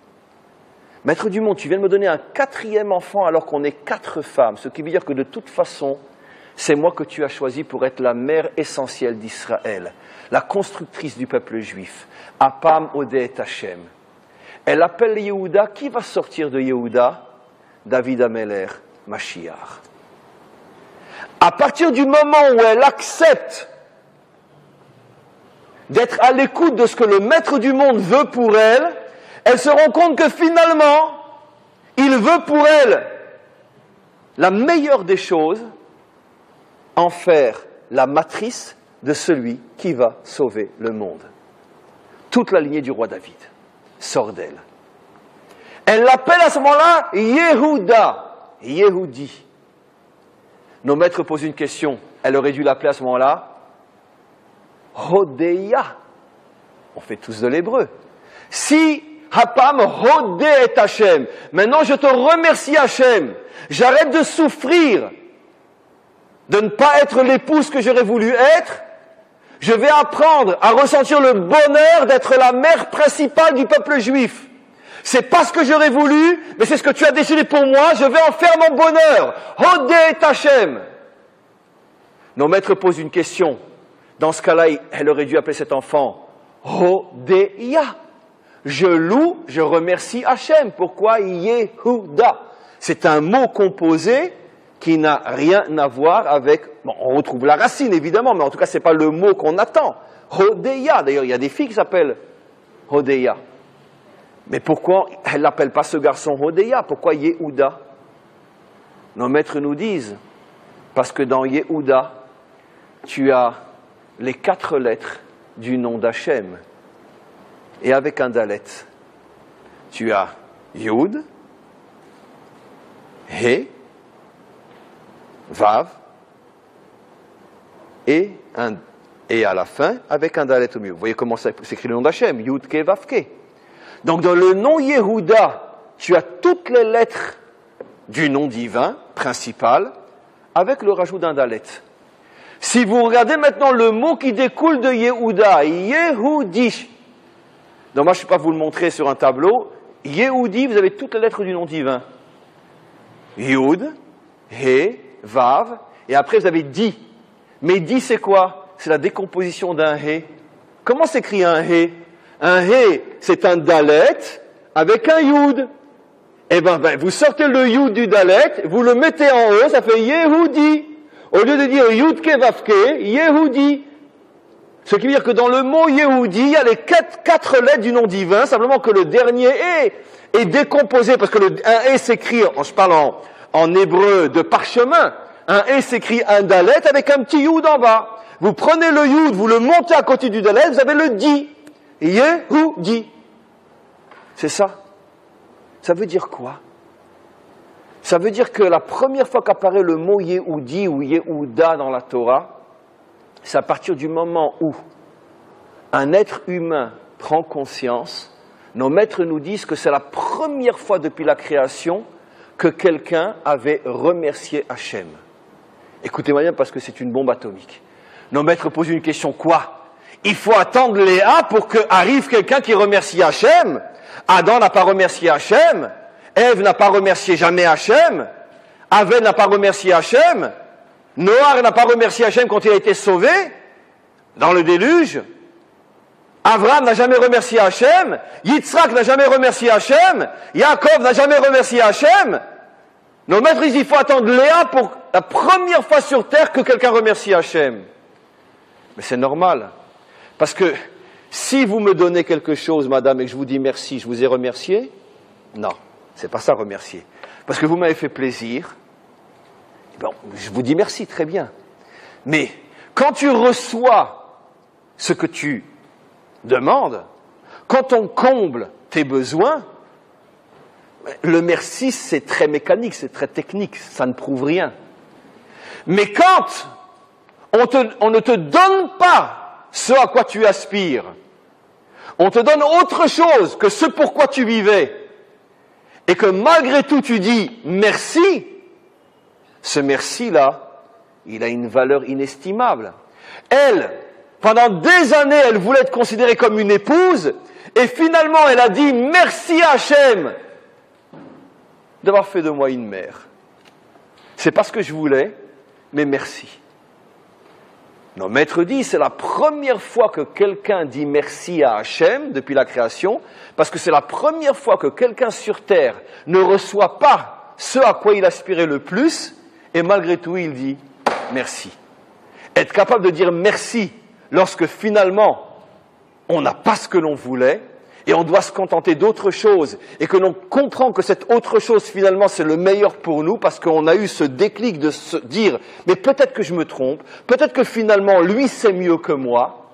Maître du monde, tu viens de me donner un 4e enfant alors qu'on est 4 femmes, ce qui veut dire que de toute façon, c'est moi que tu as choisi pour être la mère essentielle d'Israël, la constructrice du peuple juif. Apam Odé et Hachem. Elle appelle Yehuda. Qui va sortir de Yehuda? David Ameler, Mashiach. À partir du moment où elle accepte d'être à l'écoute de ce que le maître du monde veut pour elle, elle se rend compte que finalement, il veut pour elle la meilleure des choses, en faire la matrice de celui qui va sauver le monde. Toute la lignée du roi David sort d'elle. Elle l'appelle à ce moment-là Yehuda, Yehudi. Nos maîtres posent une question. Elle aurait dû l'appeler à ce moment-là Hodeya. On fait tous de l'hébreu. Si Hapam hodé et Hachem. Maintenant, je te remercie, Hachem. J'arrête de souffrir, de ne pas être l'épouse que j'aurais voulu être. Je vais apprendre à ressentir le bonheur d'être la mère principale du peuple juif. C'est pas ce que j'aurais voulu, mais c'est ce que tu as décidé pour moi. Je vais en faire mon bonheur. Hodé et Hachem. Nos maîtres posent une question. Dans ce cas-là, elle aurait dû appeler cet enfant Hodéya. Je loue, je remercie Hachem. Pourquoi Yehuda? C'est un mot composé qui n'a rien à voir avec... Bon, on retrouve la racine, évidemment, mais en tout cas, c'est pas le mot qu'on attend. Hodéya. D'ailleurs, il y a des filles qui s'appellent Hodéya. Mais pourquoi elle n'appelle pas ce garçon Hodéya? Pourquoi Yehuda? Nos maîtres nous disent, parce que dans Yehuda, tu as les 4 lettres du nom d'Hachem. Et avec un dalet, tu as Yud, He, Vav, et à la fin, avec un dalet au milieu. Vous voyez comment s'écrit le nom d'Hachem, Yud, Ke, Vav, Ke. Donc dans le nom Yehuda, tu as toutes les lettres du nom divin, principal, avec le rajout d'un dalet. Si vous regardez maintenant le mot qui découle de Yehuda, Yehudi. Donc moi je ne vais pas vous le montrer sur un tableau. Yehudi, vous avez toutes les lettres du nom divin. Yud, He, Vav, et après vous avez Di. Mais Di c'est quoi? C'est la décomposition d'un He. Comment s'écrit un He? Un He, c'est un dalet avec un Yud. Eh ben, vous sortez le Yud du dalet, vous le mettez en haut, ça fait Yehudi. Au lieu de dire Yudke Vavke, Yehudi. Ce qui veut dire que dans le mot Yehudi, il y a les 4 lettres du nom divin, simplement que le dernier est décomposé, parce que un E s'écrit, je parle en hébreu de parchemin, un E s'écrit un dalet avec un petit Yud en bas. Vous prenez le Yud, vous le montez à côté du dalet, vous avez le Di. Yehudi. C'est ça. Ça veut dire quoi? Ça veut dire que la première fois qu'apparaît le mot Yehudi ou Yehuda dans la Torah, c'est à partir du moment où un être humain prend conscience. Nos maîtres nous disent que c'est la première fois depuis la création que quelqu'un avait remercié Hachem. Écoutez-moi bien parce que c'est une bombe atomique. Nos maîtres posent une question, quoi? Il faut attendre Léa pour qu'arrive quelqu'un qui remercie Hachem? Adam n'a pas remercié Hachem? Ève n'a pas remercié jamais Hachem. Avel n'a pas remercié Hachem. Noach n'a pas remercié Hachem quand il a été sauvé dans le déluge. Abraham n'a jamais remercié Hachem. Yitzhak n'a jamais remercié Hachem. Yaakov n'a jamais remercié Hachem. Nos maîtres disent il faut attendre Léa pour la première fois sur terre que quelqu'un remercie Hachem. Mais c'est normal. Parce que si vous me donnez quelque chose, madame, et que je vous dis merci, je vous ai remercié? Non. C'est pas ça remercier. Parce que vous m'avez fait plaisir. Bon, je vous dis merci, très bien. Mais quand tu reçois ce que tu demandes, quand on comble tes besoins, le merci c'est très mécanique, c'est très technique, ça ne prouve rien. Mais quand on ne te donne pas ce à quoi tu aspires, on te donne autre chose que ce pourquoi tu vivais, et que malgré tout tu dis merci, ce merci-là, il a une valeur inestimable. Elle, pendant des années, elle voulait être considérée comme une épouse, et finalement elle a dit merci à Hachem d'avoir fait de moi une mère. C'est pas ce que je voulais, mais merci. Nos maîtres disent, c'est la première fois que quelqu'un dit merci à Hachem depuis la création, parce que c'est la première fois que quelqu'un sur terre ne reçoit pas ce à quoi il aspirait le plus, et malgré tout il dit merci. Être capable de dire merci lorsque finalement on n'a pas ce que l'on voulait, et on doit se contenter d'autre chose, et que l'on comprend que cette autre chose finalement c'est le meilleur pour nous, parce qu'on a eu ce déclic de se dire mais peut-être que je me trompe, peut-être que finalement lui c'est mieux que moi,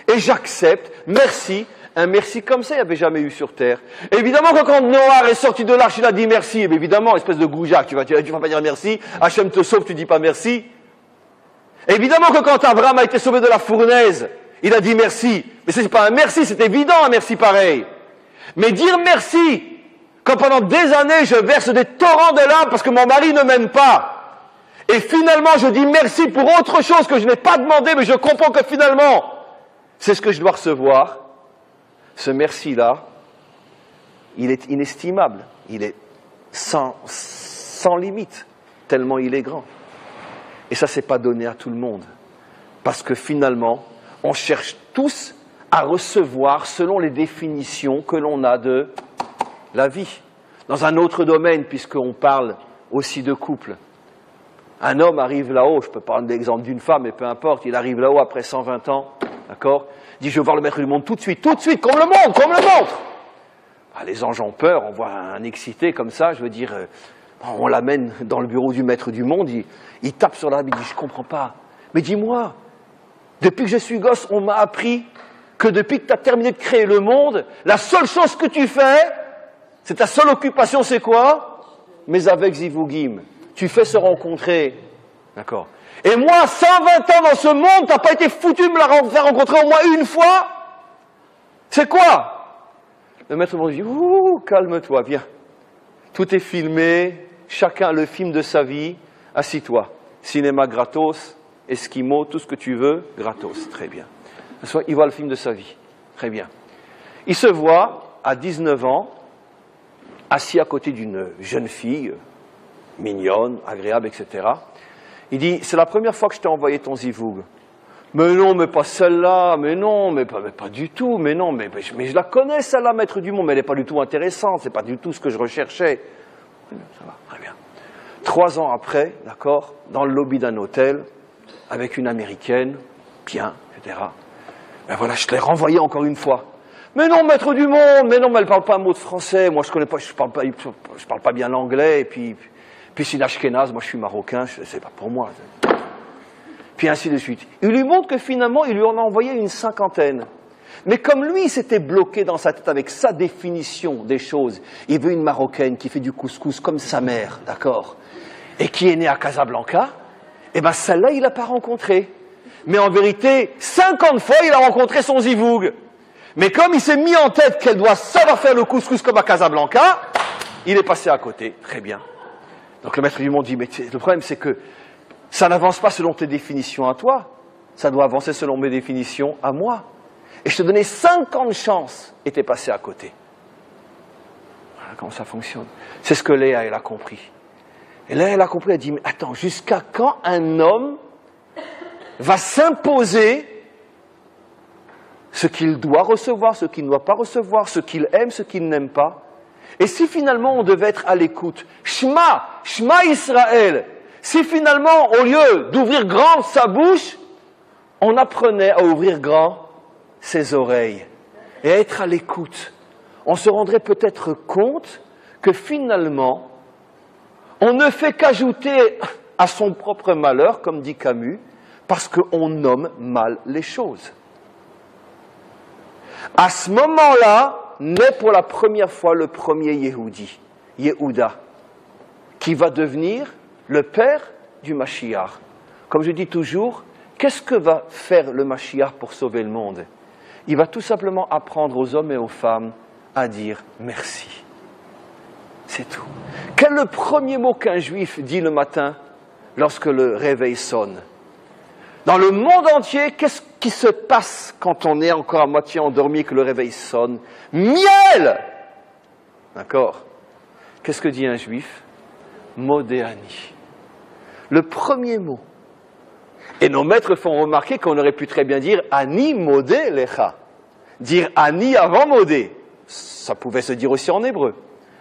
et j'accepte, merci. Un merci comme ça, il n'y avait jamais eu sur terre. Et évidemment que quand Noah est sorti de l'arche, il a dit merci. Et évidemment, espèce de goujac, tu vas pas dire merci. Hachem te sauve, tu dis pas merci. Et évidemment que quand Abraham a été sauvé de la fournaise, il a dit merci. Mais ce n'est pas un merci, c'est évident un merci pareil. Mais dire merci, quand pendant des années je verse des torrents de larmes parce que mon mari ne m'aime pas, et finalement je dis merci pour autre chose que je n'ai pas demandé, mais je comprends que finalement c'est ce que je dois recevoir, ce merci-là, il est inestimable, il est sans limite, tellement il est grand. Et ça, c'est pas donné à tout le monde. Parce que finalement, on cherche tous à recevoir selon les définitions que l'on a de la vie. Dans un autre domaine, puisqu'on parle aussi de couple. Un homme arrive là-haut, je peux prendre l'exemple d'une femme, mais peu importe, il arrive là-haut après 120 ans, d'accord? Il dit, je veux voir le maître du monde tout de suite, qu'on me le montre! Ah, les anges ont peur, on voit un excité comme ça, je veux dire, on l'amène dans le bureau du maître du monde, il tape sur l'arbre, il dit, je comprends pas. Mais dis-moi, depuis que je suis gosse, on m'a appris que depuis que tu as terminé de créer le monde, la seule chose que tu fais, c'est ta seule occupation, c'est quoi? Mais avec Zivugim, tu fais se rencontrer. D'accord. Et moi, 120 ans dans ce monde, t'as pas été foutu de me la faire rencontrer au moins une fois? C'est quoi? Le maître me dit, ouh, calme-toi, viens. Tout est filmé, chacun a le film de sa vie, assis-toi. Cinéma gratos, Esquimau, tout ce que tu veux, gratos, très bien. Il voit le film de sa vie, très bien. Il se voit, à 19 ans, assis à côté d'une jeune fille, mignonne, agréable, etc. Il dit, c'est la première fois que je t'ai envoyé ton zivug. Mais non, mais pas celle-là, mais non, mais pas du tout, mais non, mais je la connais celle-là, maître du monde, mais elle n'est pas du tout intéressante, c'est pas du tout ce que je recherchais. Ça va, très bien. 3 ans après, d'accord, dans le lobby d'un hôtel, avec une américaine, bien, etc. Ben voilà, je te l'ai renvoyé encore une fois. Mais non, maître du monde, mais non, mais elle parle pas un mot de français, moi je parle pas bien l'anglais, et puis c'est une ashkénaze, moi je suis marocain, c'est pas pour moi. Puis ainsi de suite. Il lui montre que finalement, il lui en a envoyé une 50aine. Mais comme lui, il s'était bloqué dans sa tête avec sa définition des choses, il veut une Marocaine qui fait du couscous comme sa mère, d'accord, et qui est née à Casablanca, eh ben celle-là, il l'a pas rencontrée. Mais en vérité, 50 fois, il a rencontré son zivug. Mais comme il s'est mis en tête qu'elle doit savoir faire le couscous comme à Casablanca, il est passé à côté. Très bien. Donc le maître du monde dit, mais le problème c'est que ça n'avance pas selon tes définitions à toi, ça doit avancer selon mes définitions à moi. Et je te donnais 50 chances et t'es passé à côté. Voilà comment ça fonctionne. C'est ce que Léa, elle a compris. Et Léa, elle a compris, elle a dit, mais attends, jusqu'à quand un homme va s'imposer ce qu'il doit recevoir, ce qu'il ne doit pas recevoir, ce qu'il aime, ce qu'il n'aime pas? Et si finalement on devait être à l'écoute, Shema Israël, si finalement, au lieu d'ouvrir grand sa bouche, on apprenait à ouvrir grand ses oreilles et à être à l'écoute, on se rendrait peut-être compte que finalement, on ne fait qu'ajouter à son propre malheur, comme dit Camus, parce qu'on nomme mal les choses. À ce moment-là, naît pour la première fois le premier Yehudi, Yehuda, qui va devenir le père du Mashiach. Comme je dis toujours, qu'est-ce que va faire le Mashiach pour sauver le monde? Il va tout simplement apprendre aux hommes et aux femmes à dire merci. C'est tout. Quel est le premier mot qu'un juif dit le matin lorsque le réveil sonne? Dans le monde entier, qu'est-ce qui se passe quand on est encore à moitié endormi et que le réveil sonne? Miel! D'accord? Qu'est-ce que dit un juif? Modéani. Le premier mot. Et nos maîtres font remarquer qu'on aurait pu très bien dire Ani modé lecha. Dire Ani avant modé. Ça pouvait se dire aussi en hébreu.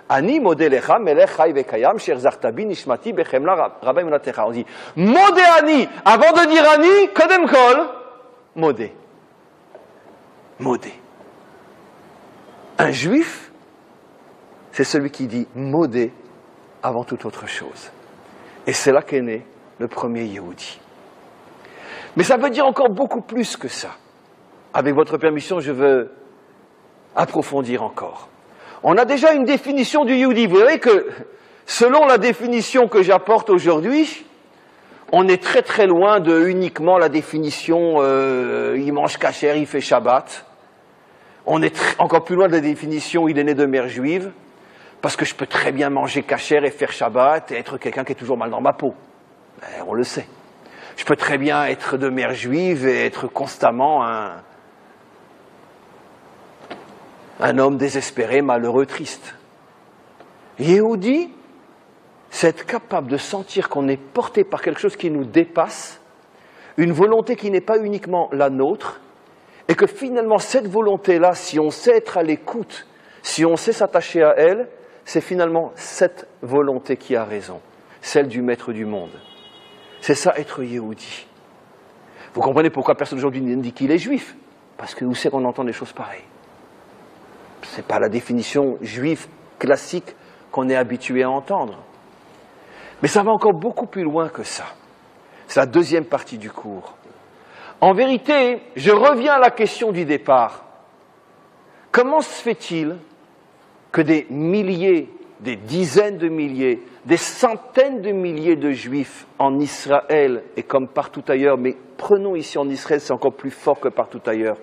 Ani modé lecha melech chai vekayam sher zartabi nishmati bechemla rabbi menatecha. On dit modé Ani. Avant de dire Ani, kodem kol, modé. Modé. Un juif, c'est celui qui dit modé avant toute autre chose. Et c'est là qu'est né le premier Yehudi. Mais ça veut dire encore beaucoup plus que ça. Avec votre permission, je veux approfondir encore. On a déjà une définition du Yehudi. Vous savez que, selon la définition que j'apporte aujourd'hui, on est très très loin de uniquement la définition il mange kasher, il fait Shabbat. On est encore plus loin de la définition « il est né de mère juive », parce que je peux très bien manger kasher et faire Shabbat et être quelqu'un qui est toujours mal dans ma peau. Ben, on le sait. Je peux très bien être de mère juive et être constamment un homme désespéré, malheureux, triste. Yehudi, c'est être capable de sentir qu'on est porté par quelque chose qui nous dépasse, une volonté qui n'est pas uniquement la nôtre, et que finalement cette volonté-là, si on sait être à l'écoute, si on sait s'attacher à elle, c'est finalement cette volonté qui a raison, celle du maître du monde. C'est ça être Yehudi. Vous comprenez pourquoi personne aujourd'hui ne dit qu'il est juif? Parce que où c'est qu'on entend des choses pareilles? Ce n'est pas la définition juive classique qu'on est habitué à entendre. Mais ça va encore beaucoup plus loin que ça. C'est la deuxième partie du cours. En vérité, je reviens à la question du départ. Comment se fait-il que des milliers, des dizaines de milliers, des centaines de milliers de juifs en Israël, et comme partout ailleurs, mais prenons ici en Israël, c'est encore plus fort que partout ailleurs,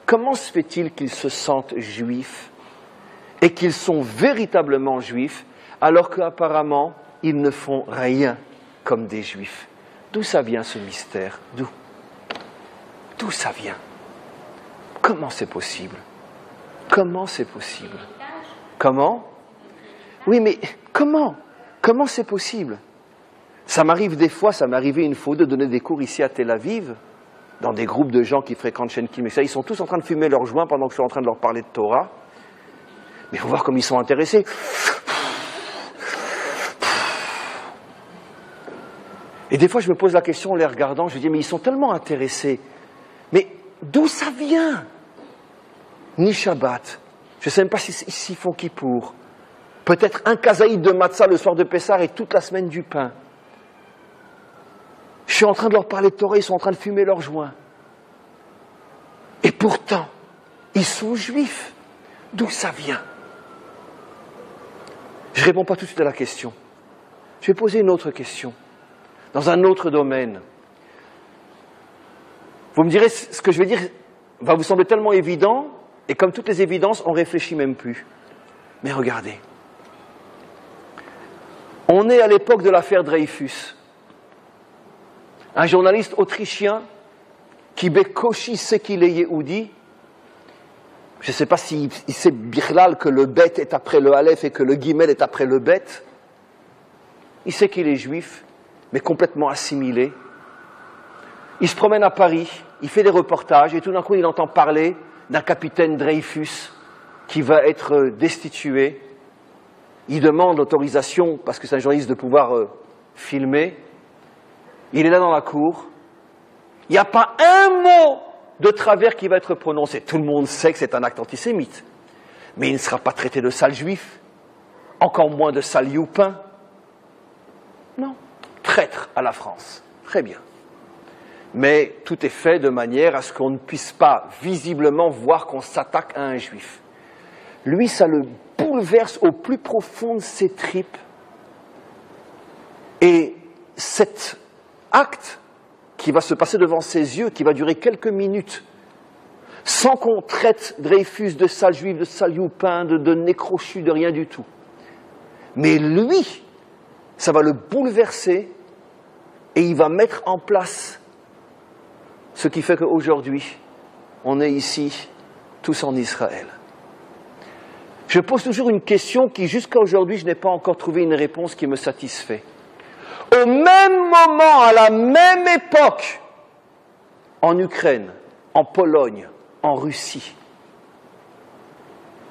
comment se fait-il qu'ils se sentent juifs et qu'ils sont véritablement juifs, alors qu'apparemment, ils ne font rien comme des juifs? D'où ça vient ce mystère? D'où ça vient? Comment c'est possible? Comment c'est possible? Comment? Oui, mais comment? Comment c'est possible? Ça m'arrive des fois, ça m'est arrivé une fois de donner des cours ici à Tel Aviv, dans des groupes de gens qui fréquentent Shenkim, et ça, ils sont tous en train de fumer leurs joints pendant que je suis en train de leur parler de Torah. Mais il faut voir comme ils sont intéressés. Et des fois, je me pose la question en les regardant, je dis, mais ils sont tellement intéressés. Mais d'où ça vient? Ni Shabbat. Je ne sais même pas s'ils font Kippour. Peut-être un kazaïd de matzah le soir de Pessah et toute la semaine du pain. Je suis en train de leur parler de Torah, ils sont en train de fumer leurs joints. Et pourtant, ils sont juifs. D'où ça vient? Je ne réponds pas tout de suite à la question. Je vais poser une autre question, dans un autre domaine. Vous me direz, ce que je vais dire va vous sembler tellement évident, et comme toutes les évidences, on ne réfléchit même plus. Mais regardez. On est à l'époque de l'affaire Dreyfus. Un journaliste autrichien qui Bekoshi sait qu'il est Yehudi. Je ne sais pas s'il sait Bichlal que le bet est après le Aleph et que le Gimel est après le bet. Il sait qu'il est juif, mais complètement assimilé. Il se promène à Paris, il fait des reportages et tout d'un coup il entend parler d'un capitaine Dreyfus qui va être destitué. Il demande l'autorisation, parce que c'est un journaliste, de pouvoir filmer. Il est là dans la cour. Il n'y a pas un mot de travers qui va être prononcé. Tout le monde sait que c'est un acte antisémite. Mais il ne sera pas traité de sale juif, encore moins de sale youpin. Non, traître à la France. Très bien. Mais tout est fait de manière à ce qu'on ne puisse pas visiblement voir qu'on s'attaque à un juif. Lui, ça le bouleverse au plus profond de ses tripes. Et cet acte qui va se passer devant ses yeux, qui va durer quelques minutes, sans qu'on traite Dreyfus de sale juif, de sale youpin, de nécrochu, de rien du tout. Mais lui, ça va le bouleverser et il va mettre en place ce qui fait qu'aujourd'hui, on est ici, tous en Israël. Je pose toujours une question qui, jusqu'à aujourd'hui, je n'ai pas encore trouvé une réponse qui me satisfait. Au même moment, à la même époque, en Ukraine, en Pologne, en Russie,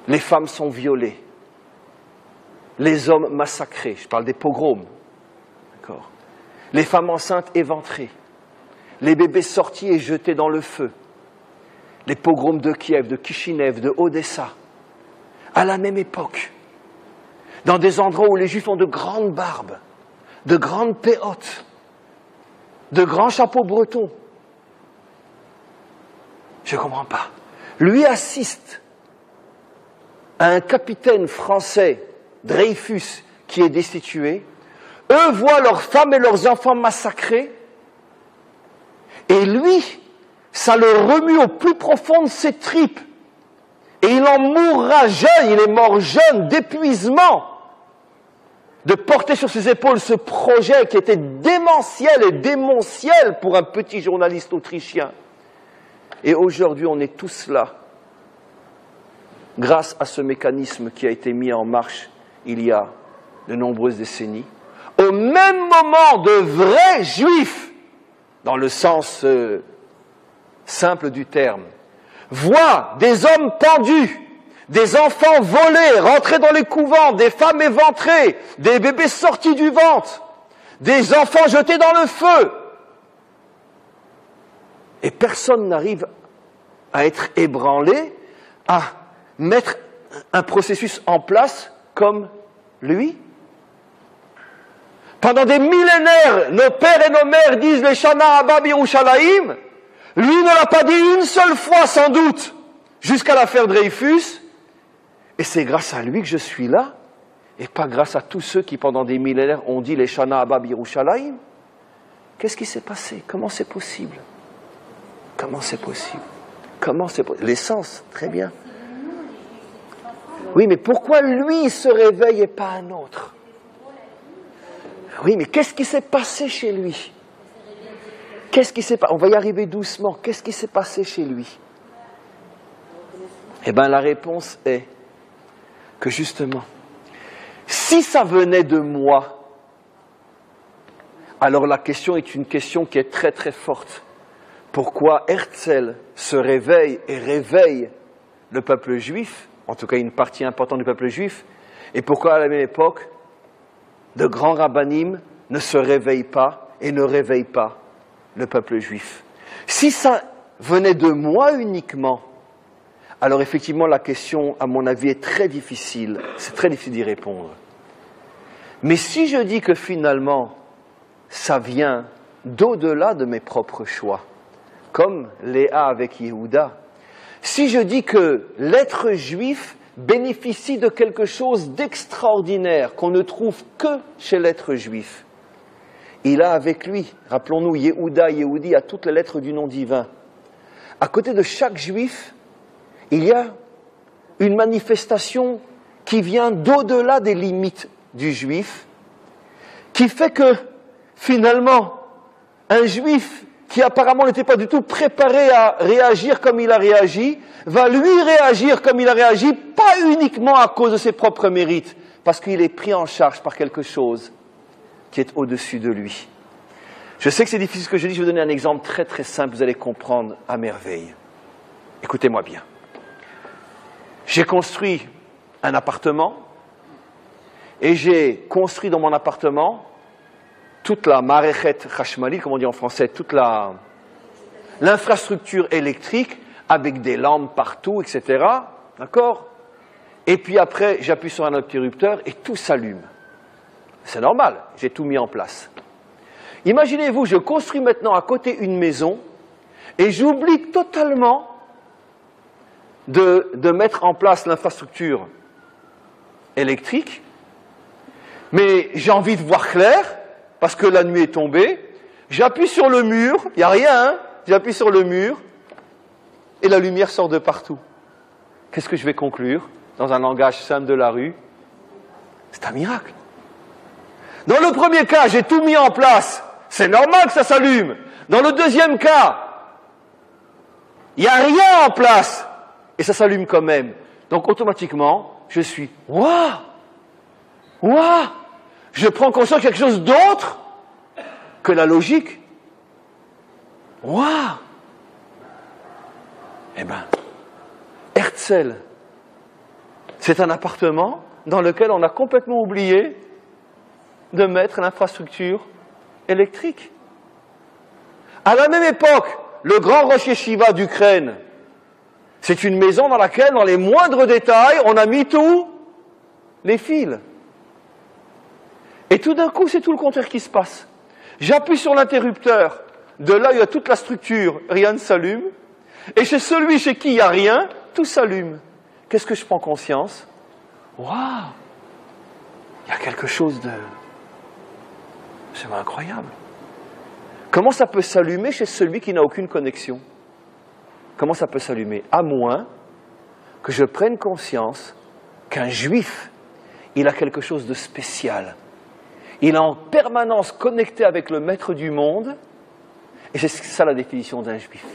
les femmes sont violées, les hommes massacrés, je parle des pogroms, d'accord, les femmes enceintes éventrées, les bébés sortis et jetés dans le feu, les pogroms de Kiev, de Kishinev, de Odessa, à la même époque, dans des endroits où les Juifs ont de grandes barbes, de grandes péotes, de grands chapeaux bretons. Je ne comprends pas. Lui assiste à un capitaine français, Dreyfus, qui est destitué. Eux voient leurs femmes et leurs enfants massacrés. Et lui, ça le remue au plus profond de ses tripes. Et il en mourra jeune, il est mort jeune d'épuisement, de porter sur ses épaules ce projet qui était démentiel et démentiel pour un petit journaliste autrichien. Et aujourd'hui, on est tous là, grâce à ce mécanisme qui a été mis en marche il y a de nombreuses décennies, au même moment de vrais juifs, dans le sens simple du terme, voient des hommes pendus, des enfants volés, rentrés dans les couvents, des femmes éventrées, des bébés sortis du ventre, des enfants jetés dans le feu. Et personne n'arrive à être ébranlé, à mettre un processus en place comme lui. Pendant des millénaires, nos pères et nos mères disent les Shana Abba Birushalayim. Lui ne l'a pas dit une seule fois sans doute, jusqu'à l'affaire Dreyfus. Et c'est grâce à lui que je suis là, et pas grâce à tous ceux qui pendant des millénaires ont dit les Shana Abba Birushalayim. Qu'est-ce qui s'est passé? Comment c'est possible? Comment c'est possible? Comment c'est possible? L'essence, très bien. Oui, mais pourquoi lui se réveille et pas un autre? Oui, mais qu'est-ce qui s'est passé chez lui? Qu'est-ce qui s'est passé? On va y arriver doucement. Qu'est-ce qui s'est passé chez lui? Eh bien, la réponse est que justement, si ça venait de moi, alors la question est une question qui est très très forte. Pourquoi Herzl se réveille et réveille le peuple juif, en tout cas une partie importante du peuple juif, et pourquoi à la même époque, de grands rabbinim ne se réveillent pas et ne réveillent pas le peuple juif? Si ça venait de moi uniquement, alors effectivement la question, à mon avis, est très difficile. C'est très difficile d'y répondre. Mais si je dis que finalement, ça vient d'au-delà de mes propres choix, comme Léa avec Yehuda, si je dis que l'être juif bénéficie de quelque chose d'extraordinaire qu'on ne trouve que chez l'être juif, il a avec lui, rappelons-nous, Yehuda, Yehudi, a toutes les lettres du nom divin. À côté de chaque juif, il y a une manifestation qui vient d'au-delà des limites du juif, qui fait que, finalement, un juif qui apparemment n'était pas du tout préparé à réagir comme il a réagi, va lui réagir comme il a réagi, pas uniquement à cause de ses propres mérites, parce qu'il est pris en charge par quelque chose qui est au-dessus de lui. Je sais que c'est difficile ce que je dis, je vais vous donner un exemple très très simple, vous allez comprendre à merveille. Écoutez-moi bien. J'ai construit un appartement, et j'ai construit dans mon appartement toute la marechet chashmali, comme on dit en français, toute l'infrastructure électrique, avec des lampes partout, etc. D'accord? Et puis après, j'appuie sur un interrupteur et tout s'allume. C'est normal, j'ai tout mis en place. Imaginez-vous, je construis maintenant à côté une maison et j'oublie totalement de mettre en place l'infrastructure électrique, mais j'ai envie de voir clair, parce que la nuit est tombée, j'appuie sur le mur, il n'y a rien, hein, j'appuie sur le mur, et la lumière sort de partout. Qu'est-ce que je vais conclure, dans un langage simple de la rue? C'est un miracle. Dans le premier cas, j'ai tout mis en place, c'est normal que ça s'allume. Dans le deuxième cas, il n'y a rien en place, et ça s'allume quand même. Donc automatiquement, je suis « Waouh! Waouh !» Je prends conscience de quelque chose d'autre que la logique. Waouh! Eh bien, Herzl, c'est un appartement dans lequel on a complètement oublié de mettre l'infrastructure électrique. À la même époque, le grand Rosh Yeshiva d'Ukraine, c'est une maison dans laquelle, dans les moindres détails, on a mis tous les fils. Et tout d'un coup, c'est tout le contraire qui se passe. J'appuie sur l'interrupteur, de là il y a toute la structure, rien ne s'allume, et chez celui chez qui il n'y a rien, tout s'allume. Qu'est-ce que je prends conscience? Waouh! Il y a quelque chose de... C'est incroyable. Comment ça peut s'allumer chez celui qui n'a aucune connexion? Comment ça peut s'allumer? À moins que je prenne conscience qu'un juif, il a quelque chose de spécial. Il est en permanence connecté avec le maître du monde, et c'est ça la définition d'un juif.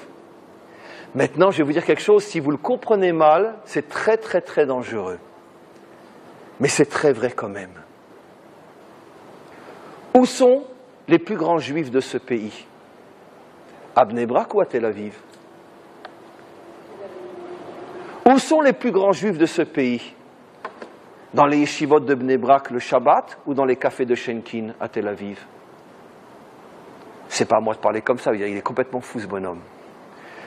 Maintenant, je vais vous dire quelque chose, si vous le comprenez mal, c'est très très très dangereux. Mais c'est très vrai quand même. Où sont les plus grands juifs de ce pays? À Bnei Brak ou à Tel Aviv? Où sont les plus grands juifs de ce pays? Dans les yeshivot de Bnei Brak le Shabbat ou dans les cafés de Shenkin à Tel Aviv? C'est pas à moi de parler comme ça, il est complètement fou ce bonhomme.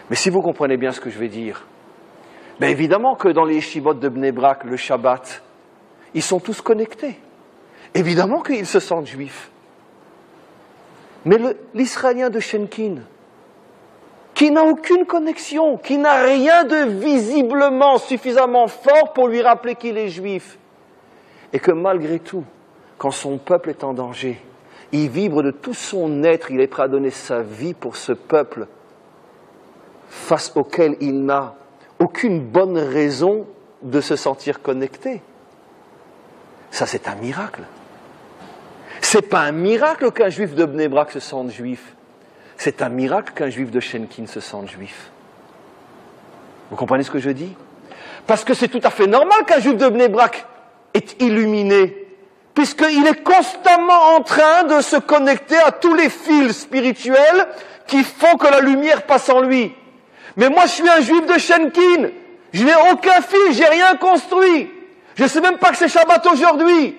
Mais si vous comprenez bien ce que je vais dire, bien évidemment que dans les yeshivot de Bnei Brak le Shabbat, ils sont tous connectés. Évidemment qu'ils se sentent juifs. Mais l'Israélien de Shenkin, qui n'a aucune connexion, qui n'a rien de visiblement suffisamment fort pour lui rappeler qu'il est juif, et que malgré tout, quand son peuple est en danger, il vibre de tout son être, il est prêt à donner sa vie pour ce peuple face auquel il n'a aucune bonne raison de se sentir connecté. Ça, c'est un miracle. C'est pas un miracle qu'un juif de Bnei Brak se sente juif. C'est un miracle qu'un juif de Shenkin se sente juif. Vous comprenez ce que je dis? Parce que c'est tout à fait normal qu'un juif de Bnei Brak est illuminé, puisqu'il est constamment en train de se connecter à tous les fils spirituels qui font que la lumière passe en lui. Mais moi, je suis un juif de Shenkin. Je n'ai aucun fil, j'ai rien construit. Je ne sais même pas que c'est Shabbat aujourd'hui.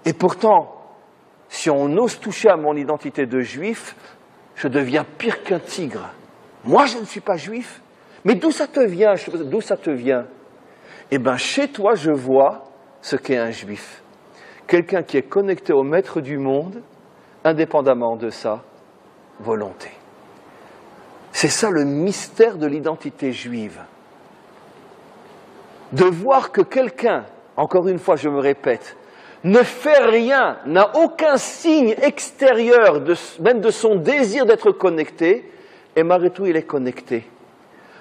Et pourtant, si on ose toucher à mon identité de juif, je deviens pire qu'un tigre. Moi, je ne suis pas juif. Mais d'où ça te vient? D'où ça te vient? Eh bien, chez toi, je vois ce qu'est un juif. Quelqu'un qui est connecté au maître du monde, indépendamment de sa volonté. C'est ça le mystère de l'identité juive. De voir que quelqu'un, encore une fois, je me répète, ne fait rien, n'a aucun signe extérieur, même de son désir d'être connecté, et malgré tout, il est connecté.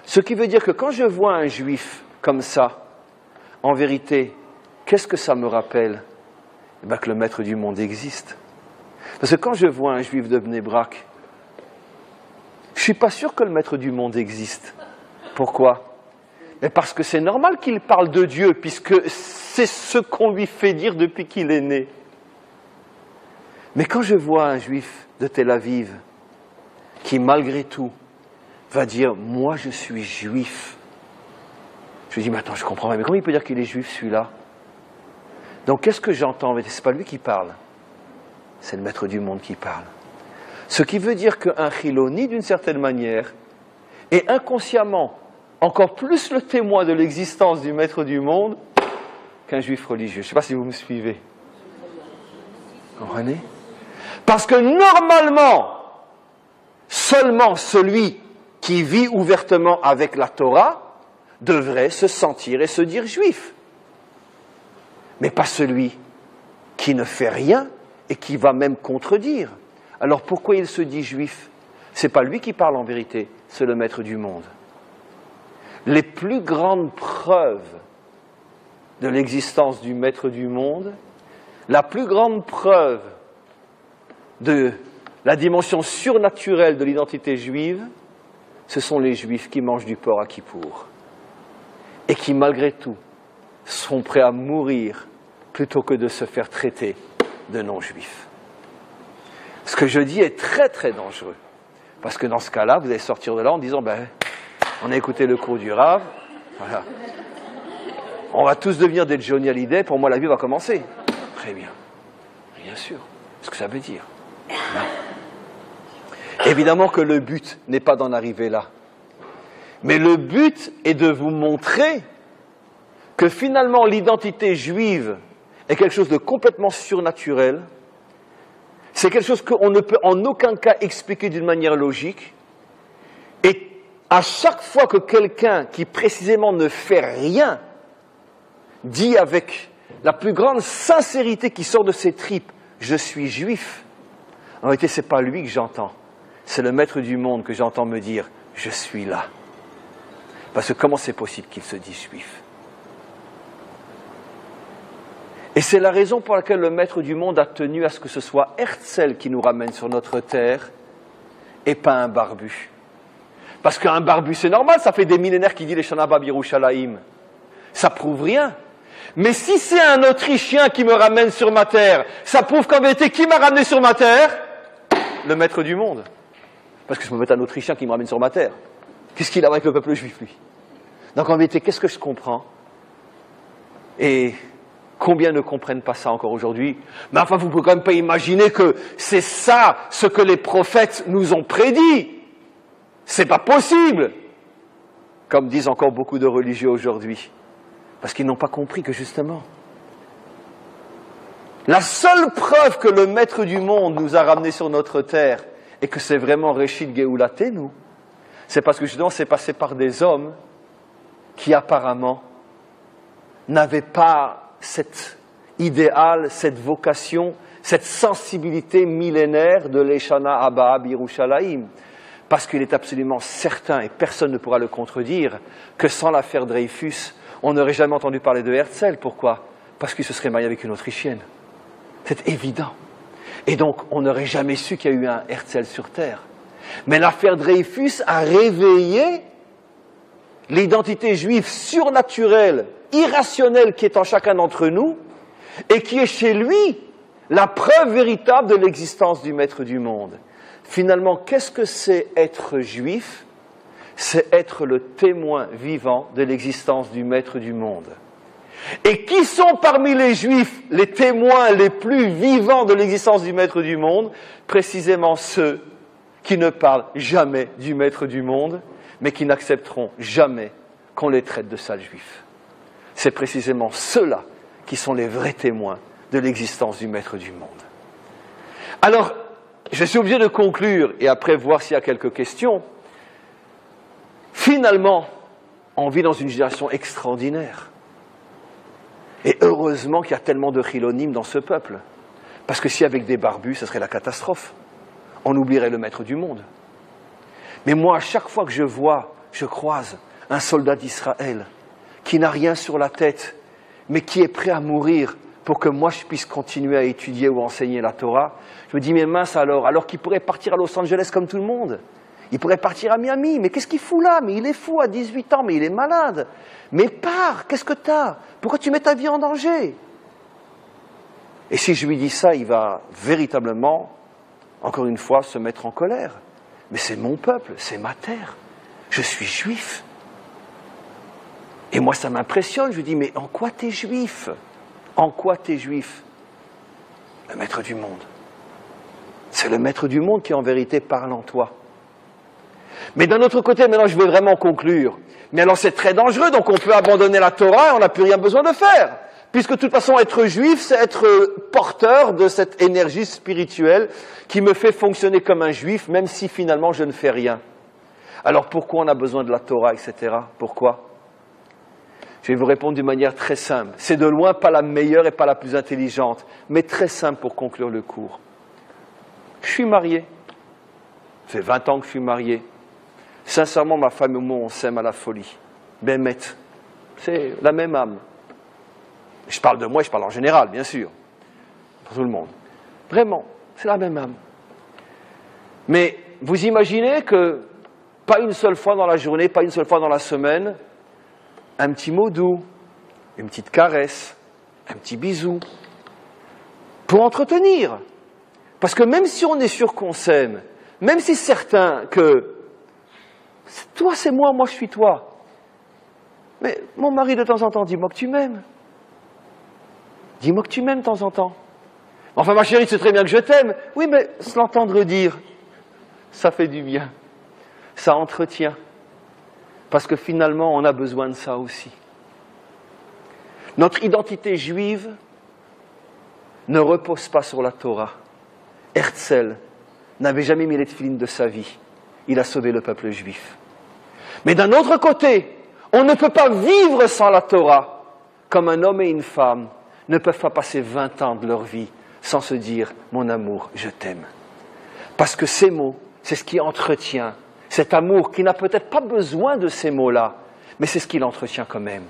Ce qui veut dire que quand je vois un juif comme ça, en vérité, qu'est-ce que ça me rappelle? Eh bien, que le maître du monde existe. Parce que quand je vois un juif de Bnei Brak, je ne suis pas sûr que le maître du monde existe. Pourquoi? Mais parce que c'est normal qu'il parle de Dieu, puisque c'est ce qu'on lui fait dire depuis qu'il est né. Mais quand je vois un juif de Tel Aviv, qui malgré tout va dire « moi je suis juif », je dis « mais attends, je comprends pas, mais comment il peut dire qu'il est juif celui-là ?» Donc qu'est-ce que j'entends? Mais c'est pas lui qui parle, c'est le maître du monde qui parle. Ce qui veut dire qu'un chiloni, d'une certaine manière, est inconsciemment encore plus le témoin de l'existence du maître du monde qu'un juif religieux. Je ne sais pas si vous me suivez. Vous comprenez? Parce que normalement, seulement celui qui vit ouvertement avec la Torah devrait se sentir et se dire juif. Mais pas celui qui ne fait rien et qui va même contredire. Alors pourquoi il se dit juif? C'est pas lui qui parle en vérité, c'est le maître du monde. Les plus grandes preuves de l'existence du maître du monde, la plus grande preuve de la dimension surnaturelle de l'identité juive, ce sont les juifs qui mangent du porc à Kippour et qui, malgré tout, sont prêts à mourir plutôt que de se faire traiter de non-juifs. Ce que je dis est très très dangereux, parce que dans ce cas-là, vous allez sortir de là en disant on a écouté le cours du Rav, voilà. On va tous devenir des Johnny Hallyday, pour moi la vie va commencer. Très bien. Bien sûr. Ce que ça veut dire. Non. Évidemment que le but n'est pas d'en arriver là. Mais le but est de vous montrer que finalement l'identité juive est quelque chose de complètement surnaturel. C'est quelque chose qu'on ne peut en aucun cas expliquer d'une manière logique. Et à chaque fois que quelqu'un qui précisément ne fait rien dit avec la plus grande sincérité qui sort de ses tripes « je suis juif », en réalité ce n'est pas lui que j'entends, c'est le maître du monde que j'entends me dire « je suis là ». Parce que comment c'est possible qu'ils se disent juifs? Et c'est la raison pour laquelle le maître du monde a tenu à ce que ce soit Herzl qui nous ramène sur notre terre et pas un barbu. Parce qu'un barbu, c'est normal, ça fait des millénaires qu'il dit les Shana Bab Yerushalayim. Ça prouve rien. Mais si c'est un Autrichien qui me ramène sur ma terre, ça prouve qu'en vérité, qui m'a ramené sur ma terre? Le maître du monde. Parce que je peux mettre un Autrichien qui me ramène sur ma terre. Qu'est-ce qu'il a avec le peuple juif, lui? Donc en vérité, qu'est-ce que je comprends? Et combien ne comprennent pas ça encore aujourd'hui? Mais enfin, vous ne pouvez quand même pas imaginer que c'est ça ce que les prophètes nous ont prédit. C'est pas possible, comme disent encore beaucoup de religieux aujourd'hui, parce qu'ils n'ont pas compris que justement, la seule preuve que le maître du monde nous a ramenés sur notre terre et que c'est vraiment Réchid Géoulatenu, c'est parce que justement c'est passé par des hommes qui apparemment n'avaient pas cet idéal, cette vocation, cette sensibilité millénaire de l'Eshana Abba Yerushalayim. Parce qu'il est absolument certain, et personne ne pourra le contredire, que sans l'affaire Dreyfus, on n'aurait jamais entendu parler de Herzl. Pourquoi? Parce qu'il se serait marié avec une Autrichienne. C'est évident. Et donc, on n'aurait jamais su qu'il y a eu un Herzl sur Terre. Mais l'affaire Dreyfus a réveillé l'identité juive surnaturelle, irrationnelle qui est en chacun d'entre nous, et qui est chez lui la preuve véritable de l'existence du Maître du monde. Finalement, qu'est-ce que c'est être juif? C'est être le témoin vivant de l'existence du Maître du monde. Et qui sont parmi les juifs les témoins les plus vivants de l'existence du Maître du monde? Précisément ceux qui ne parlent jamais du Maître du monde, mais qui n'accepteront jamais qu'on les traite de sales juifs. C'est précisément ceux-là qui sont les vrais témoins de l'existence du Maître du monde. Alors, je suis obligé de conclure, et après voir s'il y a quelques questions. Finalement, on vit dans une génération extraordinaire. Et heureusement qu'il y a tellement de chilonim dans ce peuple. Parce que si avec des barbus, ce serait la catastrophe. On oublierait le Maître du monde. Mais moi, à chaque fois que je croise un soldat d'Israël qui n'a rien sur la tête, mais qui est prêt à mourir pour que moi je puisse continuer à étudier ou enseigner la Torah, je me dis, mais mince alors qu'il pourrait partir à Los Angeles comme tout le monde. Il pourrait partir à Miami, mais qu'est-ce qu'il fout là? Mais il est fou à 18 ans, mais il est malade. Mais pars, qu'est-ce que t'as? Pourquoi tu mets ta vie en danger? Et si je lui dis ça, il va véritablement, encore une fois, se mettre en colère. Mais c'est mon peuple, c'est ma terre. Je suis juif. Et moi, ça m'impressionne. Je lui dis, mais en quoi t'es juif? En quoi t'es juif? Le Maître du monde. C'est le Maître du monde qui, en vérité, parle en toi. Mais d'un autre côté, maintenant, je veux vraiment conclure. Mais alors, c'est très dangereux, donc on peut abandonner la Torah et on n'a plus rien besoin de faire. Puisque, de toute façon, être juif, c'est être porteur de cette énergie spirituelle qui me fait fonctionner comme un juif, même si, finalement, je ne fais rien. Alors, pourquoi on a besoin de la Torah, etc. Pourquoi? Je vais vous répondre d'une manière très simple. C'est de loin pas la meilleure et pas la plus intelligente, mais très simple pour conclure le cours. Je suis marié. Ça fait 20 ans que je suis marié. Sincèrement, ma femme et moi, on s'aime à la folie. Bémet. C'est la même âme. Je parle de moi, je parle en général, bien sûr. Pour tout le monde. Vraiment, c'est la même âme. Mais vous imaginez que pas une seule fois dans la journée, pas une seule fois dans la semaine, un petit mot doux, une petite caresse, un petit bisou, pour entretenir. Parce que même si on est sûr qu'on s'aime, même si c'est certain que toi c'est moi, moi je suis toi, mais mon mari de temps en temps, dis-moi que tu m'aimes. Dis-moi que tu m'aimes de temps en temps. Enfin ma chérie, c'est très bien que je t'aime. Oui, mais se l'entendre dire, ça fait du bien. Ça entretient. Parce que finalement, on a besoin de ça aussi. Notre identité juive ne repose pas sur la Torah. Herzl n'avait jamais mis les tefilines de sa vie. Il a sauvé le peuple juif. Mais d'un autre côté, on ne peut pas vivre sans la Torah, comme un homme et une femme ne peuvent pas passer 20 ans de leur vie sans se dire « mon amour, je t'aime ». Parce que ces mots, c'est ce qui entretient cet amour qui n'a peut-être pas besoin de ces mots-là, mais c'est ce qu'il entretient quand même.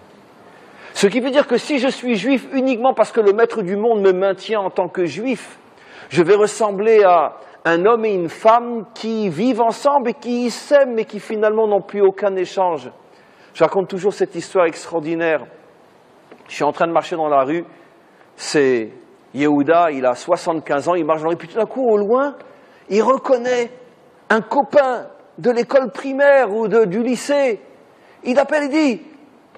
Ce qui veut dire que si je suis juif uniquement parce que le maître du monde me maintient en tant que juif, je vais ressembler à un homme et une femme qui vivent ensemble et qui s'aiment, mais qui finalement n'ont plus aucun échange. Je raconte toujours cette histoire extraordinaire. Je suis en train de marcher dans la rue, c'est Yehuda, il a 75 ans, il marche dans la rue, puis tout d'un coup, au loin, il reconnaît un copain de l'école primaire ou du lycée. Il appelle et dit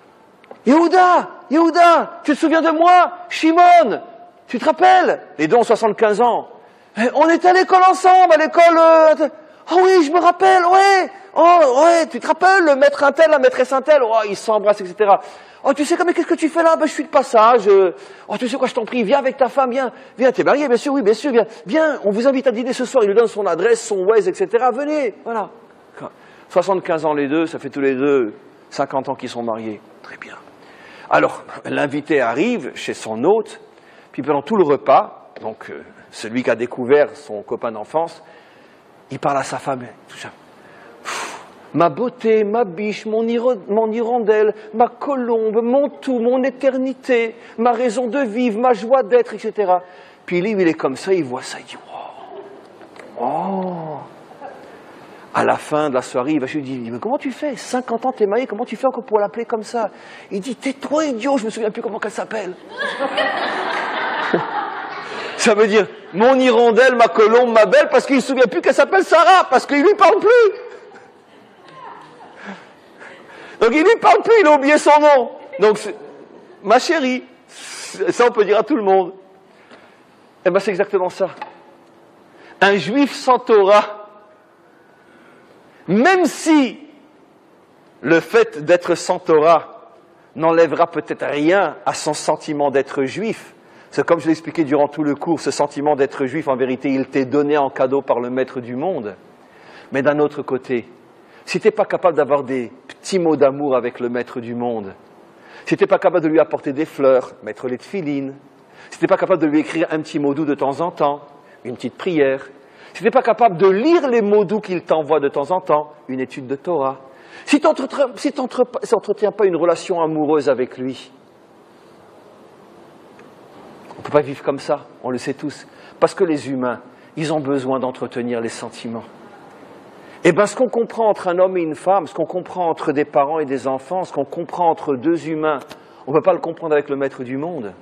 « Yehuda, Yehuda, tu te souviens de moi? Shimon, tu te rappelles ?» Les deux ont 75 ans. « On était à l'école ensemble, à l'école... Oh oui, je me rappelle, ouais. Oh ouais, tu te rappelles, le maître un tel, la maîtresse un tel, oh, ils s'embrassent, etc. Oh, tu sais mais qu'est-ce que tu fais là? Ben, je suis de passage. Oh, tu sais quoi, je t'en prie, viens avec ta femme, viens, t'es marié, bien sûr, oui, bien sûr, viens, on vous invite à dîner ce soir. Il lui donne son adresse, son Waze, etc. Venez, voilà. 75 ans les deux, ça fait tous les deux 50 ans qu'ils sont mariés. Très bien. Alors, l'invité arrive chez son hôte, puis pendant tout le repas, donc celui qui a découvert son copain d'enfance, il parle à sa femme, tout ça. Ma beauté, ma biche, mon hirondelle, ma colombe, mon tout, mon éternité, ma raison de vivre, ma joie d'être, etc. Puis lui, il est comme ça, il voit ça, il dit « Oh !» À la fin de la soirée, il va chez lui, il dit « Mais comment tu fais? 50 ans, t'es marié, comment tu fais encore pour l'appeler comme ça ?» Il dit « T'es trop idiot, je me souviens plus comment qu'elle s'appelle. » Ça veut dire « Mon hirondelle, ma colombe, ma belle », parce qu'il ne se souvient plus qu'elle s'appelle Sarah, parce qu'il lui parle plus. Donc il lui parle plus, il a oublié son nom. Donc, ma chérie, ça on peut dire à tout le monde. Eh bien c'est exactement ça. Un juif sans Torah, même si le fait d'être sans Torah n'enlèvera peut-être rien à son sentiment d'être juif, c'est comme je l'ai expliqué durant tout le cours, ce sentiment d'être juif, en vérité, il t'est donné en cadeau par le maître du monde. Mais d'un autre côté, si tu n'es pas capable d'avoir des petits mots d'amour avec le maître du monde, si tu n'es pas capable de lui apporter des fleurs, mettre les tefilines, si tu n'es pas capable de lui écrire un petit mot doux de temps en temps, une petite prière, si tu n'es pas capable de lire les mots doux qu'il t'envoie de temps en temps, une étude de Torah, si tu n'entretiens pas une relation amoureuse avec lui, on ne peut pas vivre comme ça, on le sait tous, parce que les humains, ils ont besoin d'entretenir les sentiments. Eh bien, ce qu'on comprend entre un homme et une femme, ce qu'on comprend entre des parents et des enfants, ce qu'on comprend entre deux humains, on ne peut pas le comprendre avec le maître du monde.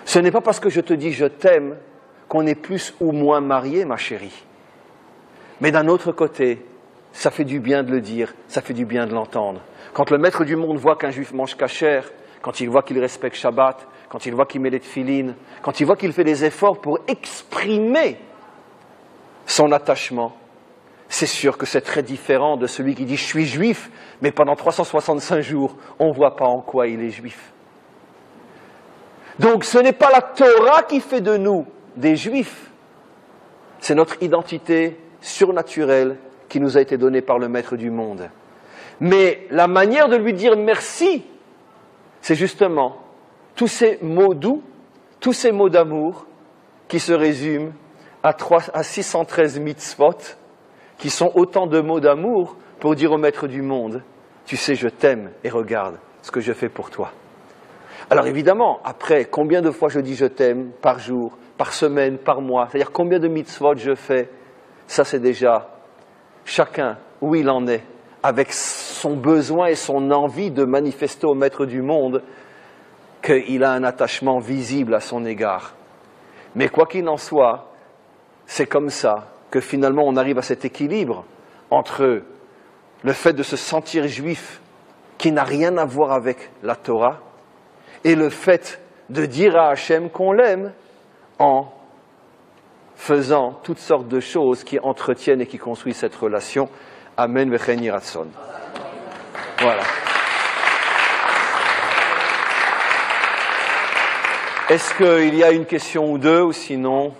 Ce n'est pas parce que je te dis je t'aime qu'on est plus ou moins mariés, ma chérie. Mais d'un autre côté, ça fait du bien de le dire, ça fait du bien de l'entendre. Quand le maître du monde voit qu'un juif mange kasher, quand il voit qu'il respecte Shabbat, quand il voit qu'il met les tefilines, quand il voit qu'il fait des efforts pour exprimer son attachement, c'est sûr que c'est très différent de celui qui dit « je suis juif », mais pendant 365 jours, on ne voit pas en quoi il est juif. Donc ce n'est pas la Torah qui fait de nous des juifs, c'est notre identité surnaturelle qui nous a été donnée par le maître du monde. Mais la manière de lui dire merci, c'est justement tous ces mots doux, tous ces mots d'amour qui se résument à 613 mitzvot, qui sont autant de mots d'amour pour dire au maître du monde, tu sais, je t'aime et regarde ce que je fais pour toi. Alors évidemment, après, combien de fois je dis je t'aime par jour, par semaine, par mois, c'est-à-dire combien de mitzvot je fais, ça c'est déjà chacun où il en est, avec son besoin et son envie de manifester au maître du monde qu'il a un attachement visible à son égard. Mais quoi qu'il en soit, c'est comme ça que finalement on arrive à cet équilibre entre le fait de se sentir juif, qui n'a rien à voir avec la Torah, et le fait de dire à Hachem qu'on l'aime en faisant toutes sortes de choses qui entretiennent et qui construisent cette relation. Amen v'chen yhi ratzon. Voilà. Est-ce qu'il y a une question ou deux, ou sinon...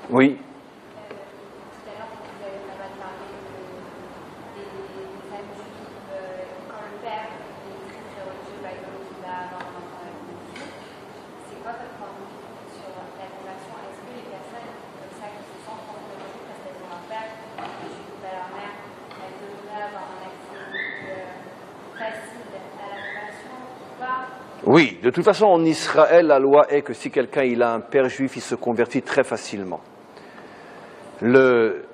Oui. Oui, de toute façon, en Israël, la loi est que si quelqu'un il a un père juif, il se convertit très facilement. Il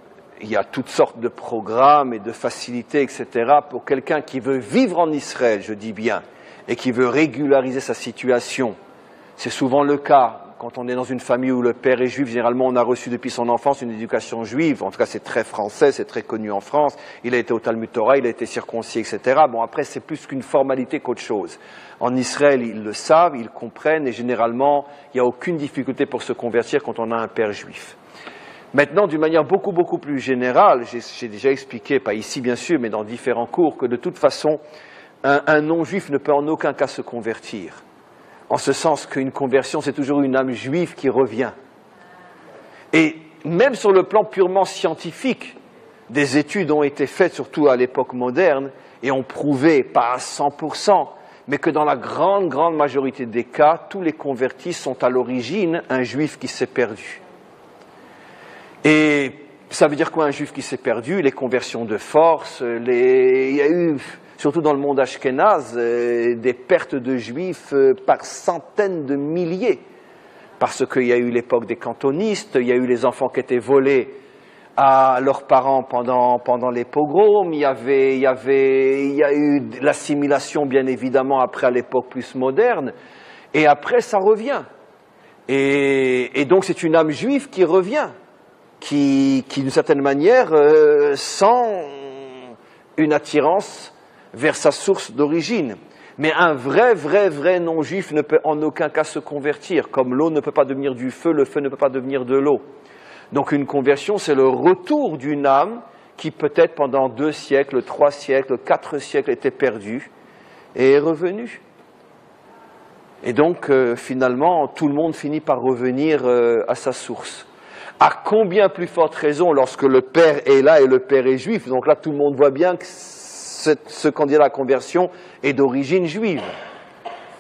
y a toutes sortes de programmes et de facilités, etc. pour quelqu'un qui veut vivre en Israël, je dis bien, et qui veut régulariser sa situation. C'est souvent le cas. Quand on est dans une famille où le père est juif, généralement on a reçu depuis son enfance une éducation juive. En tout cas, c'est très français, c'est très connu en France. Il a été au Talmud Torah, il a été circoncis, etc. Bon, après, c'est plus qu'une formalité qu'autre chose. En Israël, ils le savent, ils comprennent, et généralement, il n'y a aucune difficulté pour se convertir quand on a un père juif. Maintenant, d'une manière beaucoup plus générale, j'ai déjà expliqué, pas ici bien sûr, mais dans différents cours, que de toute façon, un non-juif ne peut en aucun cas se convertir. En ce sens qu'une conversion, c'est toujours une âme juive qui revient. Et même sur le plan purement scientifique, des études ont été faites, surtout à l'époque moderne, et ont prouvé, pas à 100%, mais que dans la grande majorité des cas, tous les convertis sont à l'origine un juif qui s'est perdu. Et ça veut dire quoi un juif qui s'est perdu? Les conversions de force, il y a eu... surtout dans le monde ashkénaze, des pertes de juifs par centaines de milliers. Parce qu'il y a eu l'époque des cantonistes, il y a eu les enfants qui étaient volés à leurs parents pendant les pogroms, il y a eu l'assimilation bien évidemment après à l'époque plus moderne, et après ça revient. Et donc c'est une âme juive qui revient, qui d'une certaine manière sent une attirance vers sa source d'origine. Mais un vrai non-juif ne peut en aucun cas se convertir. Comme l'eau ne peut pas devenir du feu, le feu ne peut pas devenir de l'eau. Donc une conversion, c'est le retour d'une âme qui peut-être pendant 2 siècles, 3 siècles, 4 siècles était perdue et est revenue. Et donc finalement, tout le monde finit par revenir à sa source. À combien plus forte raison lorsque le père est là et le père est juif. Donc là, tout le monde voit bien que ce candidat à la conversion est d'origine juive.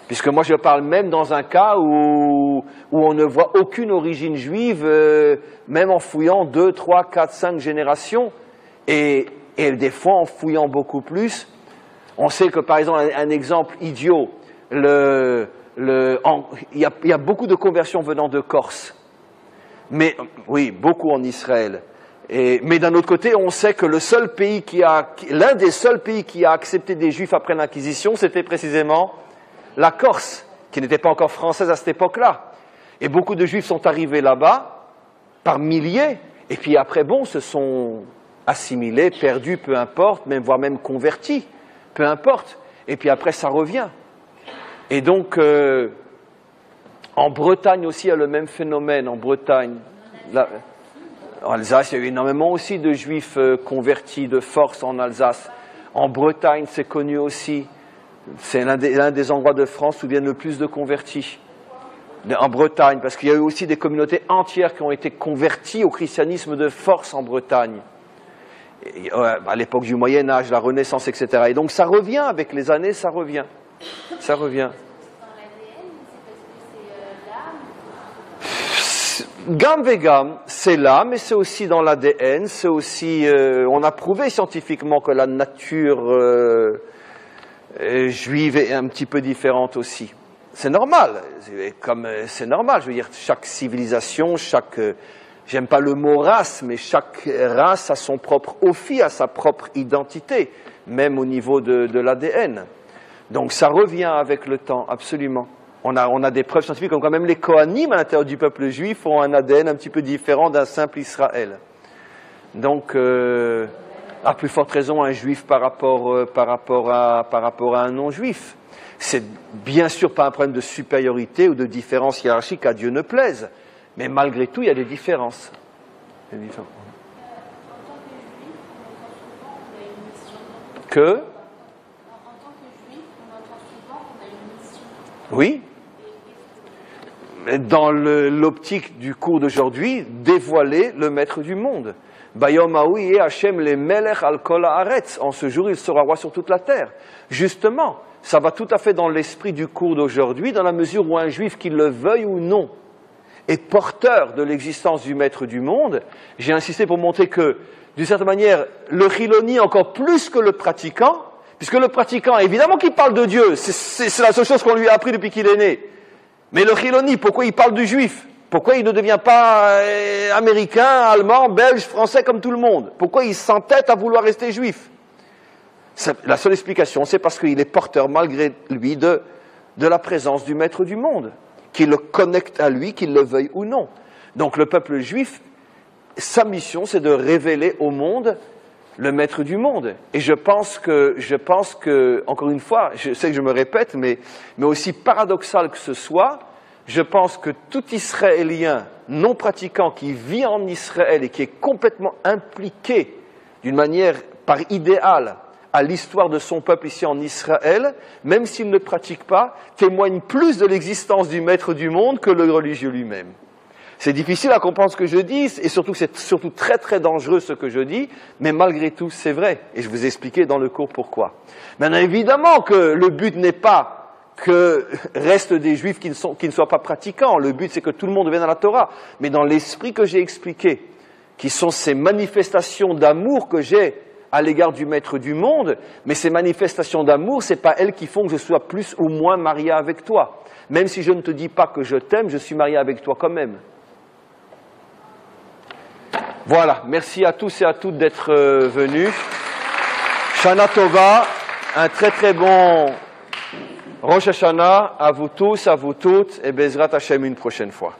Puisque moi je parle même dans un cas où on ne voit aucune origine juive, même en fouillant 2, 3, 4, 5 générations, et des fois en fouillant beaucoup plus. On sait que par exemple, un exemple idiot, il y a beaucoup de conversions venant de Corse. Mais, oui, beaucoup en Israël. Mais d'un autre côté, on sait que l'un des seuls pays qui a accepté des Juifs après l'Inquisition, c'était précisément la Corse, qui n'était pas encore française à cette époque-là. Et beaucoup de Juifs sont arrivés là-bas, par milliers, et puis après, se sont assimilés, perdus, peu importe, voire même convertis, peu importe. Et puis après, ça revient. Et donc, en Bretagne aussi, il y a le même phénomène. En Bretagne, en Alsace, il y a eu énormément aussi de Juifs convertis de force en Alsace. En Bretagne, c'est connu aussi. C'est l'un des endroits de France où viennent le plus de convertis. En Bretagne, parce qu'il y a eu aussi des communautés entières qui ont été converties au christianisme de force en Bretagne. À l'époque du Moyen-Âge, la Renaissance, etc. Et donc ça revient avec les années, ça revient. Ça revient. Gam vegam, c'est là, mais c'est aussi dans l'ADN, c'est aussi... on a prouvé scientifiquement que la nature juive est un petit peu différente aussi. C'est normal, c'est normal, je veux dire, chaque civilisation, j'aime pas le mot race, mais chaque race a son propre ophi, a sa propre identité, même au niveau de l'ADN. Donc ça revient avec le temps, absolument. On a des preuves scientifiques comme quand même les Kohanim à l'intérieur du peuple juif ont un ADN un petit peu différent d'un simple Israël. Donc, à plus forte raison, un juif par rapport à un non-juif. C'est bien sûr pas un problème de supériorité ou de différence hiérarchique, à Dieu ne plaise. Mais malgré tout, il y a des différences. Que oui. Dans l'optique du cours d'aujourd'hui, dévoiler le maître du monde. Bayom haoui Hashem le melech al kol haaretz. En ce jour, il sera roi sur toute la terre. Justement, ça va tout à fait dans l'esprit du cours d'aujourd'hui, dans la mesure où un juif, qu'il le veuille ou non, est porteur de l'existence du maître du monde. J'ai insisté pour montrer que, d'une certaine manière, le chiloni encore plus que le pratiquant, Puisque le pratiquant, évidemment qu'il parle de Dieu, c'est la seule chose qu'on lui a appris depuis qu'il est né. Mais le Chiloni, pourquoi il parle du juif? Pourquoi il ne devient pas américain, allemand, belge, français comme tout le monde? Pourquoi il s'entête à vouloir rester juif? La seule explication, c'est parce qu'il est porteur malgré lui de la présence du maître du monde, qui le connecte à lui, qu'il le veuille ou non. Donc le peuple juif, sa mission, c'est de révéler au monde le maître du monde. Et je pense que, encore une fois, je sais que je me répète, mais aussi paradoxal que ce soit, je pense que tout Israélien non pratiquant qui vit en Israël et qui est complètement impliqué d'une manière par idéal à l'histoire de son peuple ici en Israël, même s'il ne pratique pas, témoigne plus de l'existence du maître du monde que le religieux lui-même. C'est difficile à comprendre ce que je dis, et surtout c'est surtout très très dangereux ce que je dis, mais malgré tout c'est vrai, et je vous ai expliqué dans le cours pourquoi. Maintenant évidemment que le but n'est pas que restent des juifs qui ne soient pas pratiquants, le but c'est que tout le monde vienne à la Torah, mais dans l'esprit que j'ai expliqué, qui sont ces manifestations d'amour que j'ai à l'égard du maître du monde, mais ces manifestations d'amour, c'est pas elles qui font que je sois plus ou moins marié avec toi. Même si je ne te dis pas que je t'aime, je suis marié avec toi quand même. Voilà, merci à tous et à toutes d'être venus. Shana Tova, un très très bon Rosh Hashanah à vous tous, à vous toutes, et Bezrat Hashem une prochaine fois.